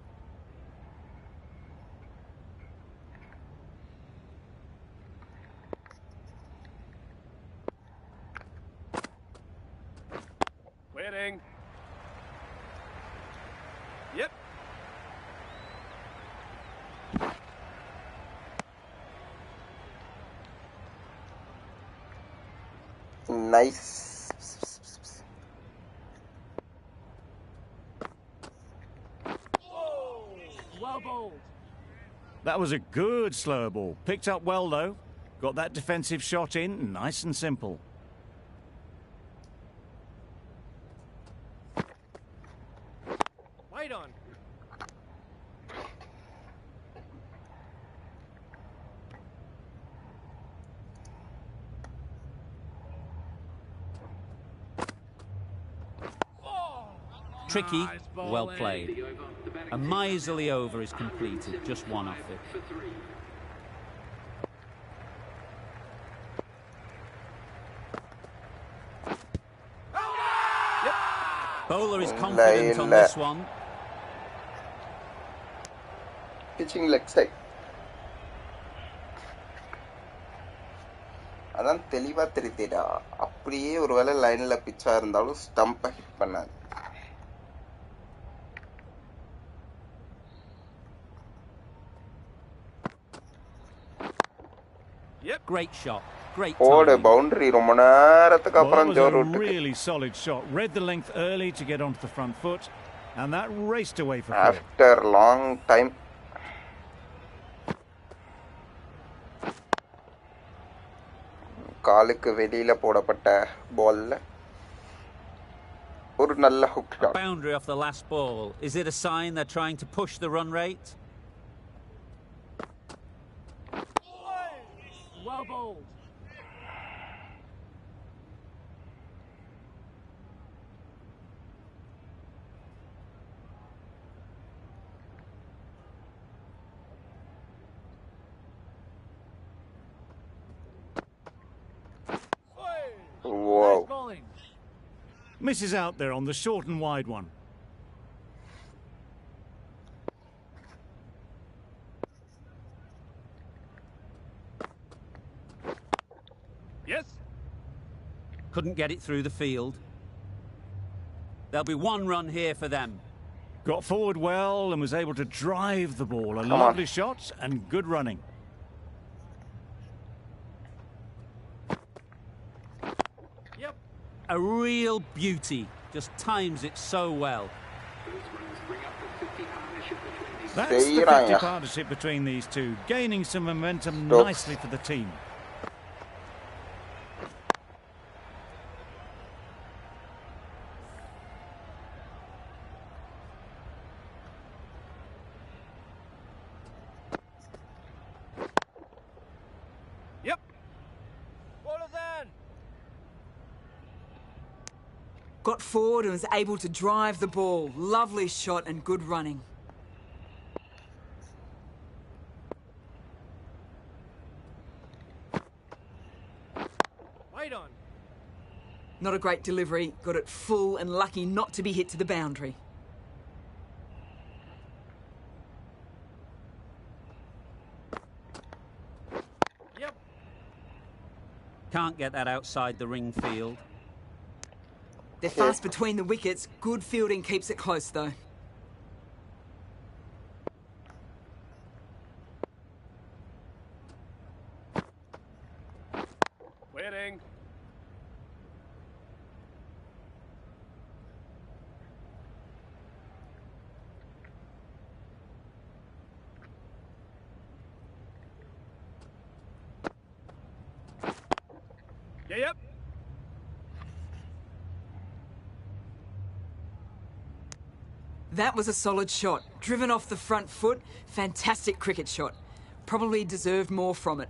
Waiting. Yep. Nice. Well bowled. That was a good slow ball. Picked up well, though. Got that defensive shot in, nice and simple. Wait on. Tricky, Nice ball, well Eddie. played. The over. The batting A team miserly over is completed, just one off it. for 3. Bowler is confident on this one. Pitching leg side. அதான் தெளிவா தெரியுதேடா. அப்படியே ஒருவேளை லைன்ல பிச்சா இருந்தாலும் ஸ்டம்பை hit பண்ணாது. Yep. Great shot. Great ஓடு timing. Boundary ரொம்ப நேரத்துக்கு Well, that அப்புறம் was ஜோர் a விட்டு really solid shot. Read the length early to get onto the front foot, and that raced away for four. After long time. காலுக்கு வெளியில போடப்பட்ட பால்ல ஒரு நல்ல hook A shot. boundary off the last ball. Is it a sign they're trying to push the run rate? Well bowled. Wow. Nice bowling. Misses out there on the short and wide one. Yes. Couldn't get it through the field. There'll be one run here for them. Got forward well and was able to drive the ball. A on. lovely shot and good running. Yep. A real beauty. Just times it so well. Those runs bring up the 50 partnership between these. That's the செய்றாங்க. 50 partnership between these two, gaining some momentum Stokes. nicely for the team. Yep. Bowler then. Got forward and was able to drive the ball. Lovely shot and good running. Wait on. Not a great delivery. Got it full and lucky not to be hit to the boundary. Yep. Can't get that outside the ring field. They're fast between the wickets. Good fielding keeps it close though. Waiting. Yep. That was a solid shot. Driven off the front foot. Fantastic cricket shot. Probably deserved more from it.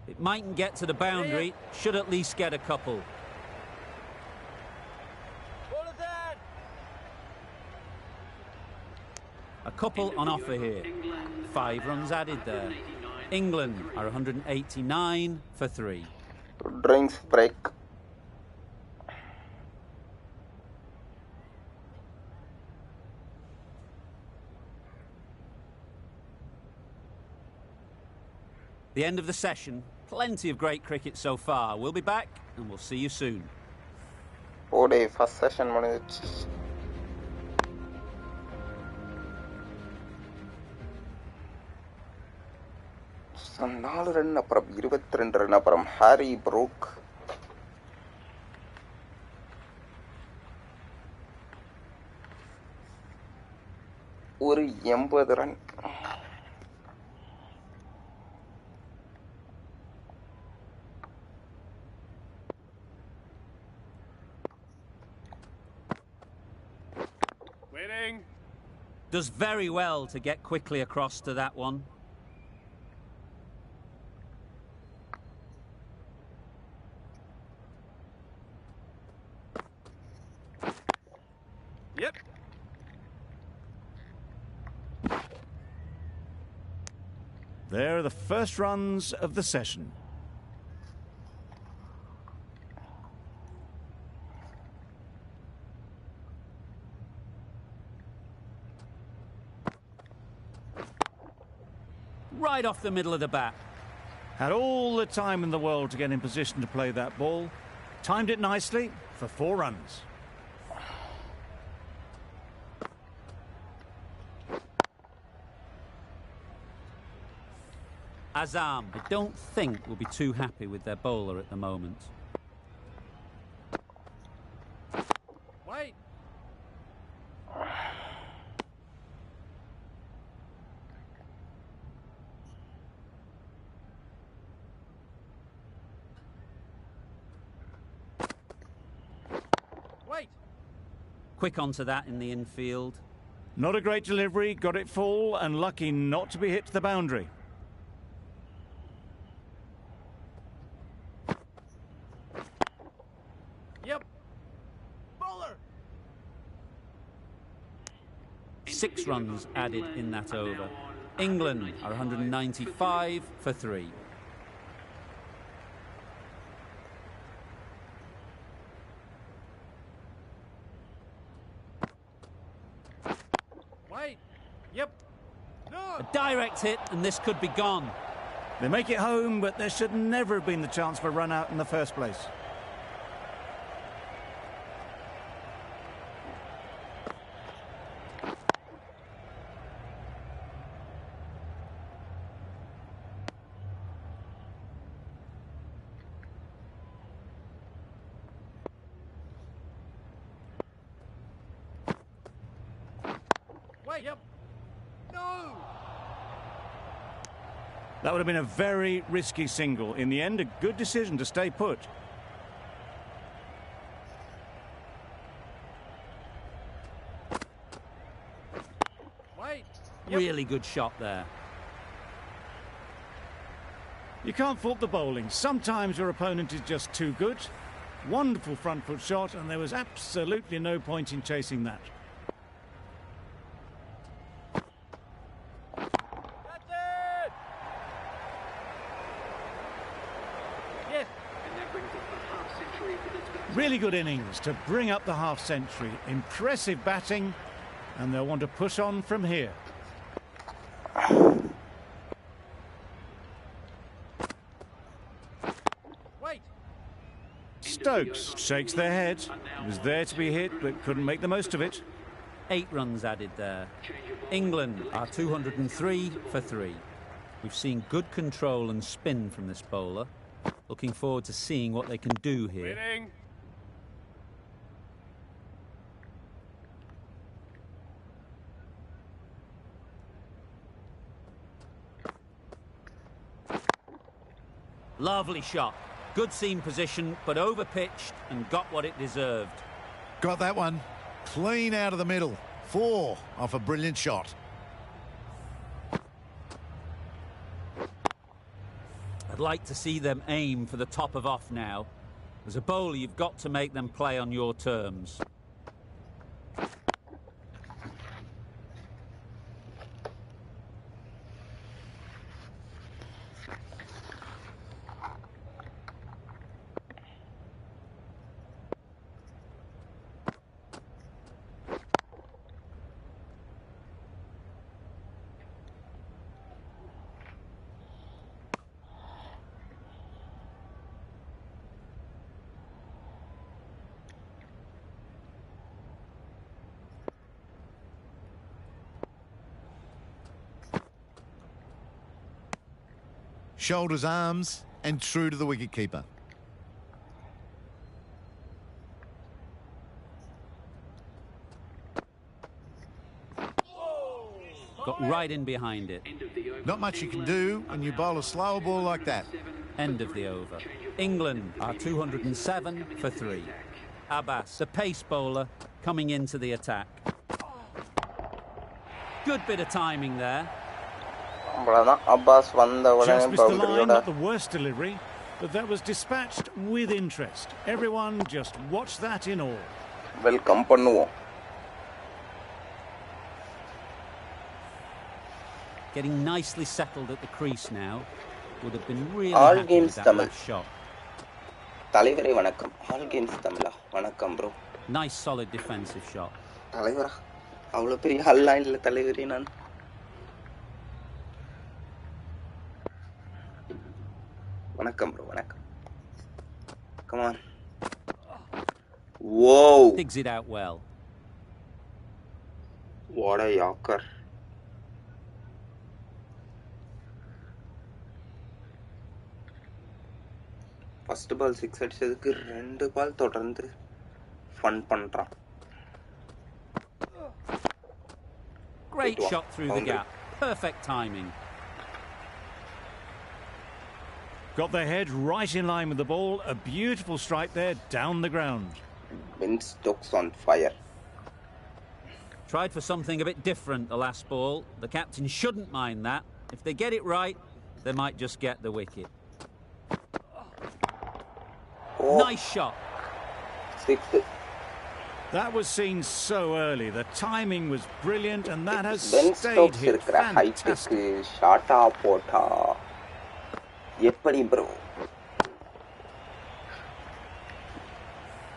It mightn't get to the boundary. Should at least get a couple. Bowler then. A couple on offer here. 5 runs added there. 189 England are 189 for 3. Drinks break. The end of the session. Plenty of great cricket so far. We'll be back and we'll see you soon. First session முடிஞ்சிச்சு. நாலு run அப்புறம் 22 run அப்புறம் Harry Brook. ஒரு 80 run. Does very well to get quickly across to that one. Yep. There are the first runs of the session. Right off the middle of the bat. Had all the time in the world to get in position to play that ball. Timed it nicely for 4 runs. Azam, I don't think will be too happy with their bowler at the moment. Wait. Quick onto that in the infield. Not a great delivery, got it full and lucky not to be hit to the boundary. Yep. Bowler. 6 runs added in that over. England are 195 for 3. Yep. No. A direct hit and this could be gone. They make it home, but there should never have been the chance for a run out in the first place. Wait. Yep. No. That would have been a very risky single. In the end, a good decision to stay put. Wait. Really good shot there. You can't fault the bowling. Sometimes your opponent is just too good. Wonderful front foot shot, and there was absolutely no point in chasing that. That's it. Yes. And that brings up the half century for this batsman. Really good innings to bring up the half century. Impressive batting, and they'll want to push on from here. Wait. Stokes shakes their head. Was there to be hit, but couldn't make the most of it. 8 runs added there. England are 203 for 3. We've seen good control and spin from this bowler. Looking forward to seeing what they can do here. Waiting. Lovely shot. Good seam position, but over-pitched and got what it deserved. Got that one. Clean out of the middle. 4 off a brilliant shot. I'd like to see them aim for the top of off now. As a bowler, you've got to make them play on your terms. shoulders, arms, and true to the wicketkeeper. Got right in behind it. Not much you can do when you bowl a slower ball like that. End of the over. England are 207 for 3. Abbas, the pace bowler, coming into the attack. Good bit of timing there. Abbas Just missed the line, not the worst delivery, but that was dispatched with interest. Everyone just watch that in awe. Welcome பண்ணுவோம். Getting nicely settled at the crease now. Would have been really All happy games with that Tamil. last shot. தலைவரே வணக்கம். All games தமிழா. வணக்கம் bro. Nice solid defensive shot. தலைவரா. அவ்வளவு பெரிய ஹல்லாம் இல்ல தலைவரே நான். வணக்கம் bro, வணக்கம். Come on. Whoa. Digs it out well. What a yorker. First ball 6 அடிச்சதுக்கு 2 பால் தொடர்ந்து ஃபன் பண்றான். Great shot through the gap. Perfect timing. Got their head right in line with the ball. A beautiful strike there down the ground. Ben Stokes on fire. Tried for something a bit different the last ball. The captain shouldn't mind that. If they get it right, they might just get the wicket. Oh. Nice shot. 6. That was seen so early. The timing was brilliant, and that has Ben stayed Stokes here. இருக்கிற ஹைட்டுக்கு Fantastic. ஷார்ட்டா போட்டா எப்படி bro?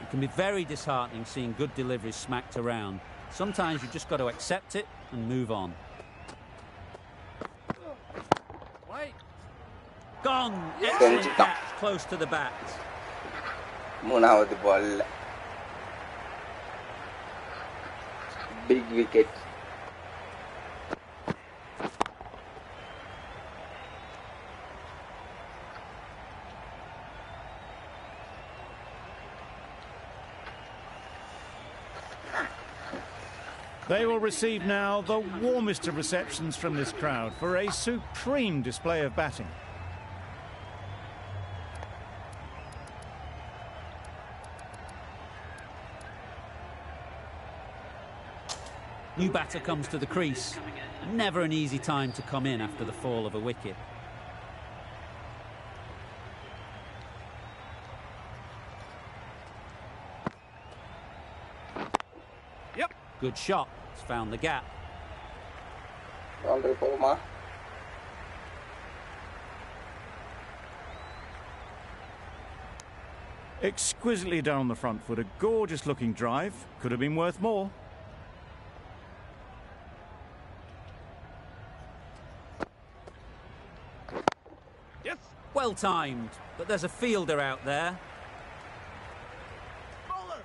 It can be very disheartening seeing good deliveries smacked around. Sometimes you just got to accept it and move on. Wait. Gone. Excellent catch close to the bat. மூணாவது ball big wicket. They will receive now the warmest of receptions from this crowd for a supreme display of batting. New batter comes to the crease. Never an easy time to come in after the fall of a wicket. Yep. Good shot. It's found the gap. Boundary போகுமா? Exquisitely done on the front foot. A gorgeous looking drive. Could have been worth more. Yes. Well timed, but there's a fielder out there. Bowler.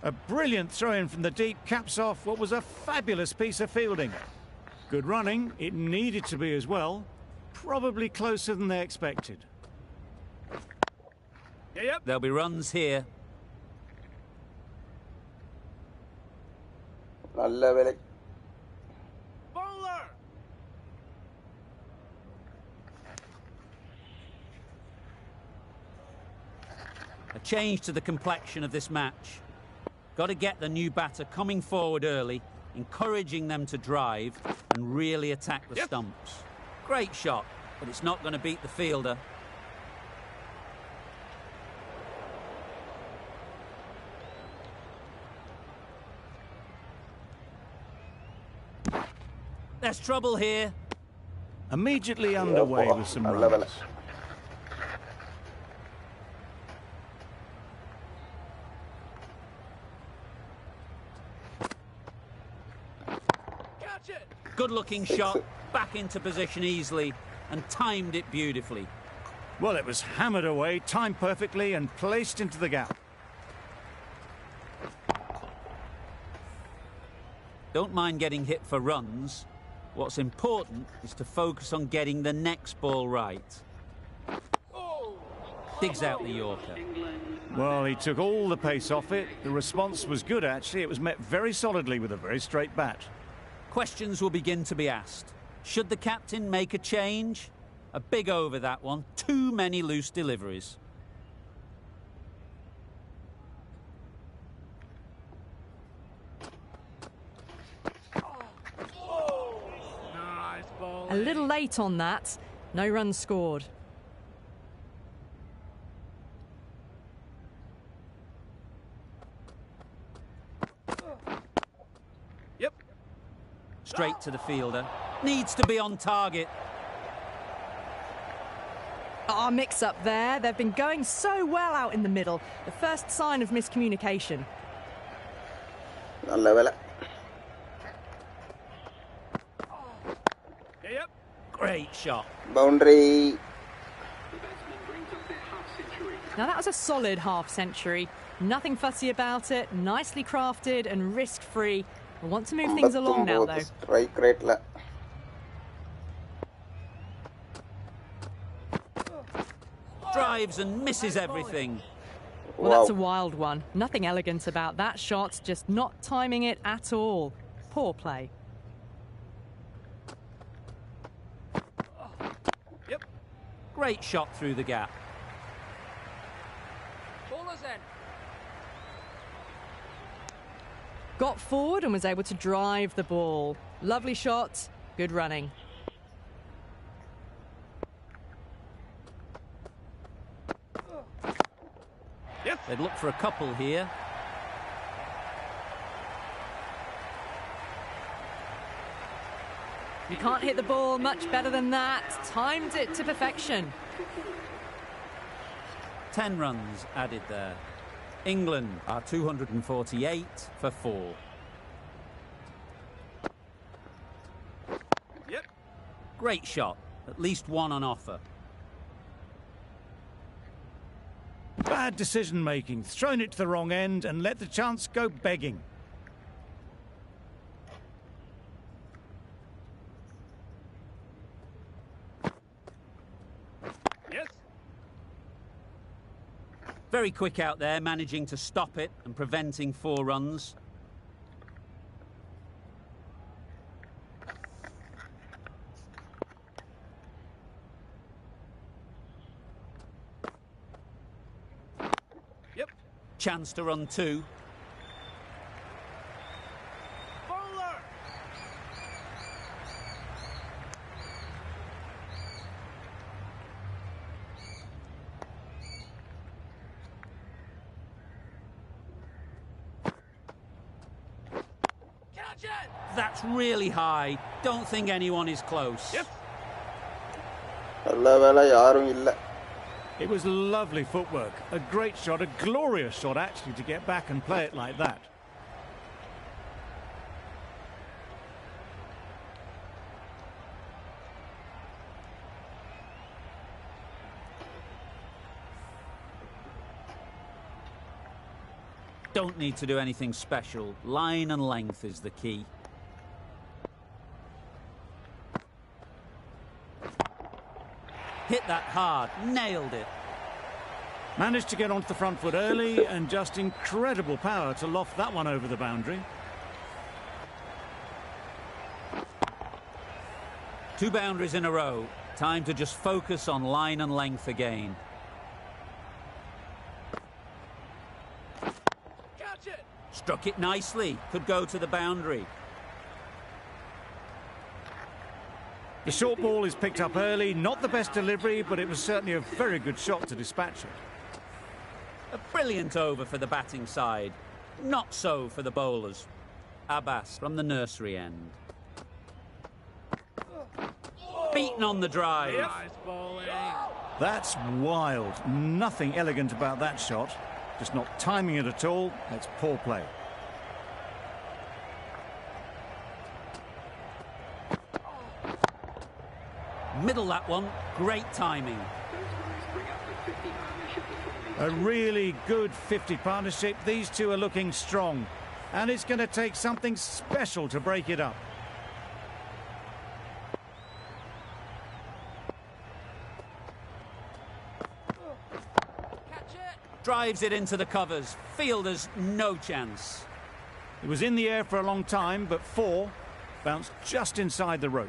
A brilliant throw-in from the deep caps off what was a fabulous piece of fielding. Good running. It needed to be as well. Probably closer than they expected. Yep. There'll be runs here. நல்ல வேலை. Bowler. A change to the complexion of this match. Got to get the new batter coming forward early, encouraging them to drive and really attack the stumps. Great shot, but it's not going to beat the fielder. There's trouble here. Immediately underway with some runs. Catch it. Good looking shot, back into position easily and timed it beautifully. Well, it was hammered away, timed perfectly and placed into the gap. Don't mind getting hit for runs, What's important is to focus on getting the next ball right. Digs out the Yorker. Well, he took all the pace off it. The response was good, actually. It was met very solidly with a very straight bat. Questions will begin to be asked. Should the captain make a change? A big over, that one. Too many loose deliveries. Nice ball. A little late on that. No runs scored. Yep. Straight to the fielder. Needs to be on target. Our mix-up there. They've been going so well out in the middle. The first sign of miscommunication. നല്ല വേല. Yep. Great shot. Boundary. Now that was a solid half-century. Nothing fussy about it, nicely crafted and risk-free. I want to move things along now, though. Strike rate la. Drives and misses everything. Well, that's a wild one. Nothing elegant about that shot, just not timing it at all. Poor play. Yep. Great shot through the gap. Bowler's end. Got forward and was able to drive the ball. Lovely shot, good running. Yes. They'd look for a couple here. You can't hit the ball much better than that. Timed it to perfection. 10 runs added there. England are 248 for 4. Yep. Great shot. At least one on offer. Bad decision-making. Thrown it to the wrong end and let the chance go begging. Yes. Very quick out there, managing to stop it and preventing 4 runs. Yep. Chance to run 2. Bowler. Catch it. That's really high. Don't think anyone is close. Yep. நல்ல வேலை யாரும் இல்ல. It was lovely footwork. A great shot, a glorious shot actually to get back and play it like that. Don't need to do anything special. Line and length is the key. Hit that hard. Nailed it. Managed to get onto the front foot early and just incredible power to loft that one over the boundary. 2 boundaries in a row. Time to just focus on line and length again. Catch it. Struck it nicely. Could go to the boundary. The short ball is picked up early. Not the best delivery, but it was certainly a very good shot to dispatch it. A brilliant over for the batting side. Not so for the bowlers. Abbas from the nursery end. Beaten on the drive. Nice bowling. That's wild. Nothing elegant about that shot. Just not timing it at all. That's poor play. Middle that one. Great timing. A really good 50 partnership. These two are looking strong. And it's going to take something special to break it up. Drives it into the covers. Fielders, no chance. It was in the air for a long time, but 4 bounced just inside the rope.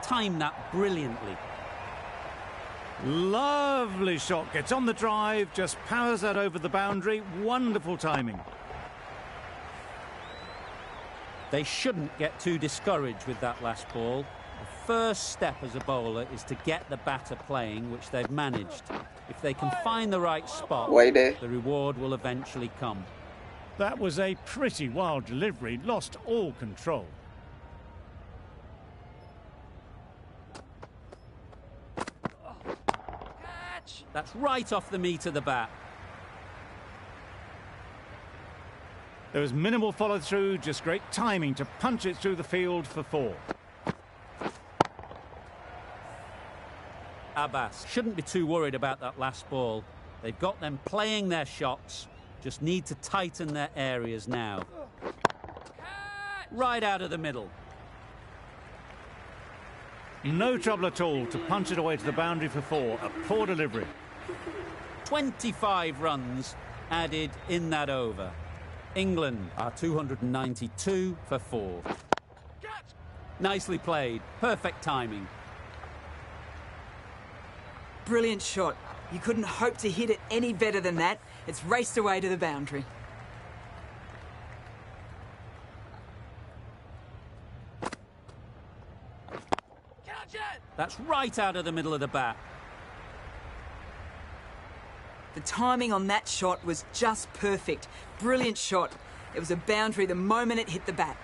Timed that brilliantly. Lovely shot. Gets on the drive, just powers that over the boundary. Wonderful timing. They shouldn't get too discouraged with that last ball. The first step as a bowler is to get the batter playing, which they've managed. If they can find the right spot, the reward will eventually come. That was a pretty wild delivery. Lost all control. That's right off the meat of the bat. There was minimal follow-through, just great timing to punch it through the field for 4. Abbas shouldn't be too worried about that last ball. They've got them playing their shots, just need to tighten their areas now. Right out of the middle. No trouble at all to punch it away to the boundary for 4. A poor delivery. 25 runs added in that over. England are 292 for 4. Nicely played. Perfect timing. Brilliant shot. You couldn't hope to hit it any better than that. It's raced away to the boundary. That's right out of the middle of the bat. The timing on that shot was just perfect. Brilliant shot. It was a boundary the moment it hit the bat.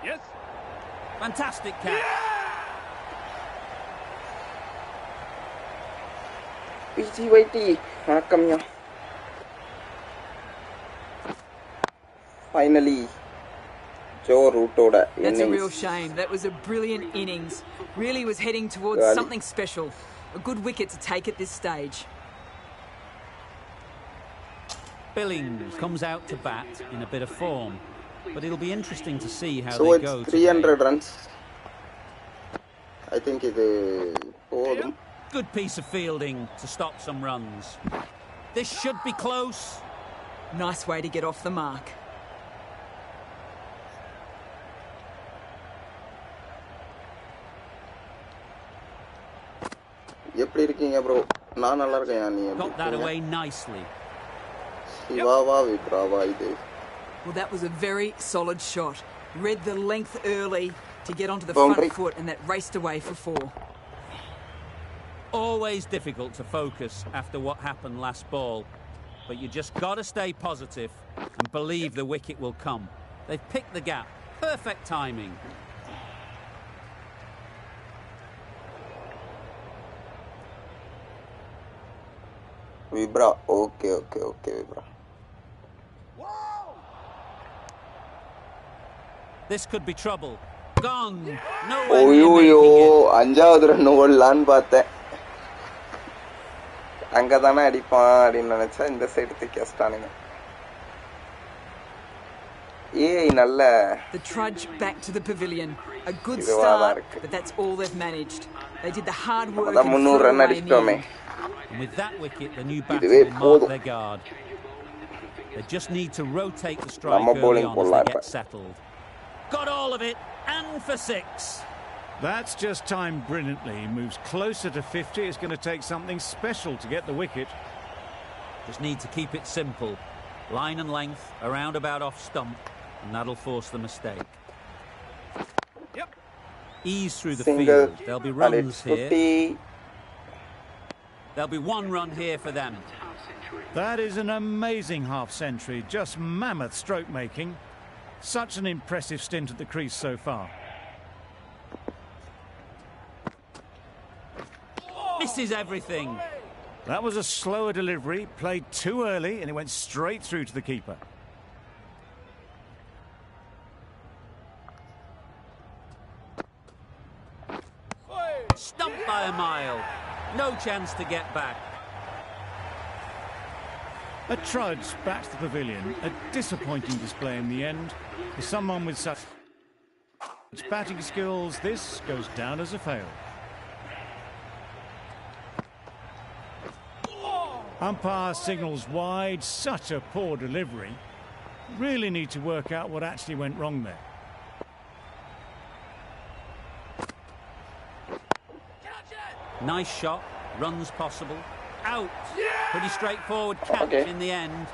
Yes. Fantastic catch. PGYT, vanakkam. Finally, Joe Rutoda innings. That's a real shame. That was a brilliant innings. Really was heading towards something special. A good wicket to take at this stage. Billings comes out to bat in a bit of form, but it'll be interesting to see how so they it's go 300 today. runs. I think it's Good piece of fielding to stop some runs. This should be close. Nice way to get off the mark. எப்படி இருக்கீங்க bro? நான் நல்லா இருக்கேன். நீ எப்படி Got that away nicely. சிவாவா விப்ராவா இது? Well, that was a very solid shot. Read the length early to get onto the front foot, and that raced away for 4. Always difficult to focus after what happened last ball, but you just got to stay positive and believe the wicket will come. They've picked the gap. Perfect timing. Vibra, okay, Vibra. This could be trouble. Gone. No way. Oyo, அஞ்சாவது run ஓடலான்னு பார்த்தேன். அங்கதானே அடிப்பான் அப்படின்னு நினைச்சா இந்த side தூக்கி வச்சிட்டானுங்க. நல்ல The trudge back to the pavilion. A good start, but that's all they've managed. They did the hard work and threw away in the end. And with that wicket, the new batsmen mark their guard. They just need to rotate the strike early on as they get settled. Got all of it, and for 6. That's just timed brilliantly. He moves closer to 50. It's going to take something special to get the wicket. Just need to keep it simple. Line and length, around about off stump, and that'll force the mistake. Yep. Ease through the Single, field. There'll be runs here. 50. There'll be 1 run here for them. That is an amazing half-century. Just mammoth stroke making. Such an impressive stint at the crease so far. Misses everything. That was a slower delivery, played too early, and it went straight through to the keeper. Stumped by a mile. No chance to get back. A trudge back to the pavilion. A disappointing display in the end. For someone with such batting skills, this goes down as a fail. Umpire signals wide. Such a poor delivery. Really need to work out what actually went wrong there. Nice shot. Runs possible. Out. Pretty straightforward catch in the end.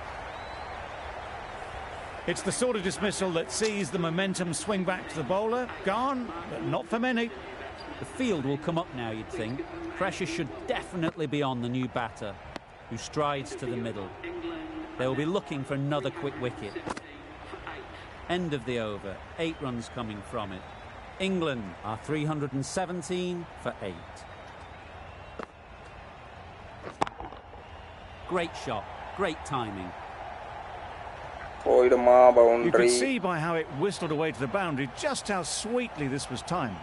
It's the sort of dismissal that sees the momentum swing back to the bowler. Gone, but not for many. The field will come up now, you'd think. Pressure should definitely be on the new batter, who strides to the middle. They will be looking for another quick wicket. End of the over. 8 runs coming from it. England are 317 for 8. Great shot. Great timing. You could see by how it whistled away to the boundary just how sweetly this was timed.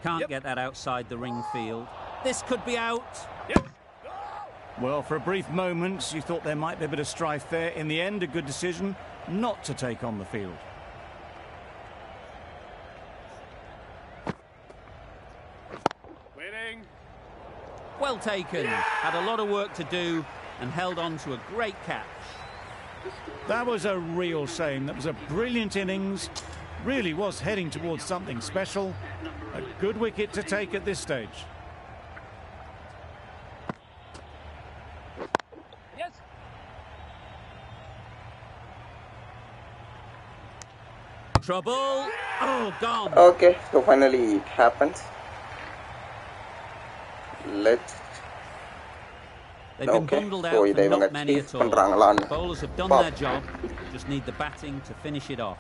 Can't get that outside the ring field. This could be out. Well, for a brief moment, you thought there might be a bit of strife there. In the end, a good decision not to take on the field. Well taken. Had a lot of work to do and held on to a great catch. That was a real shame. That was a brilliant innings. Really was heading towards something special. A good wicket to take at this stage. Yes. Trouble. Oh, gone. Okay, so finally it happens. They've been bundled out for not many at all. Bowlers have done their job, just need the batting to finish it off.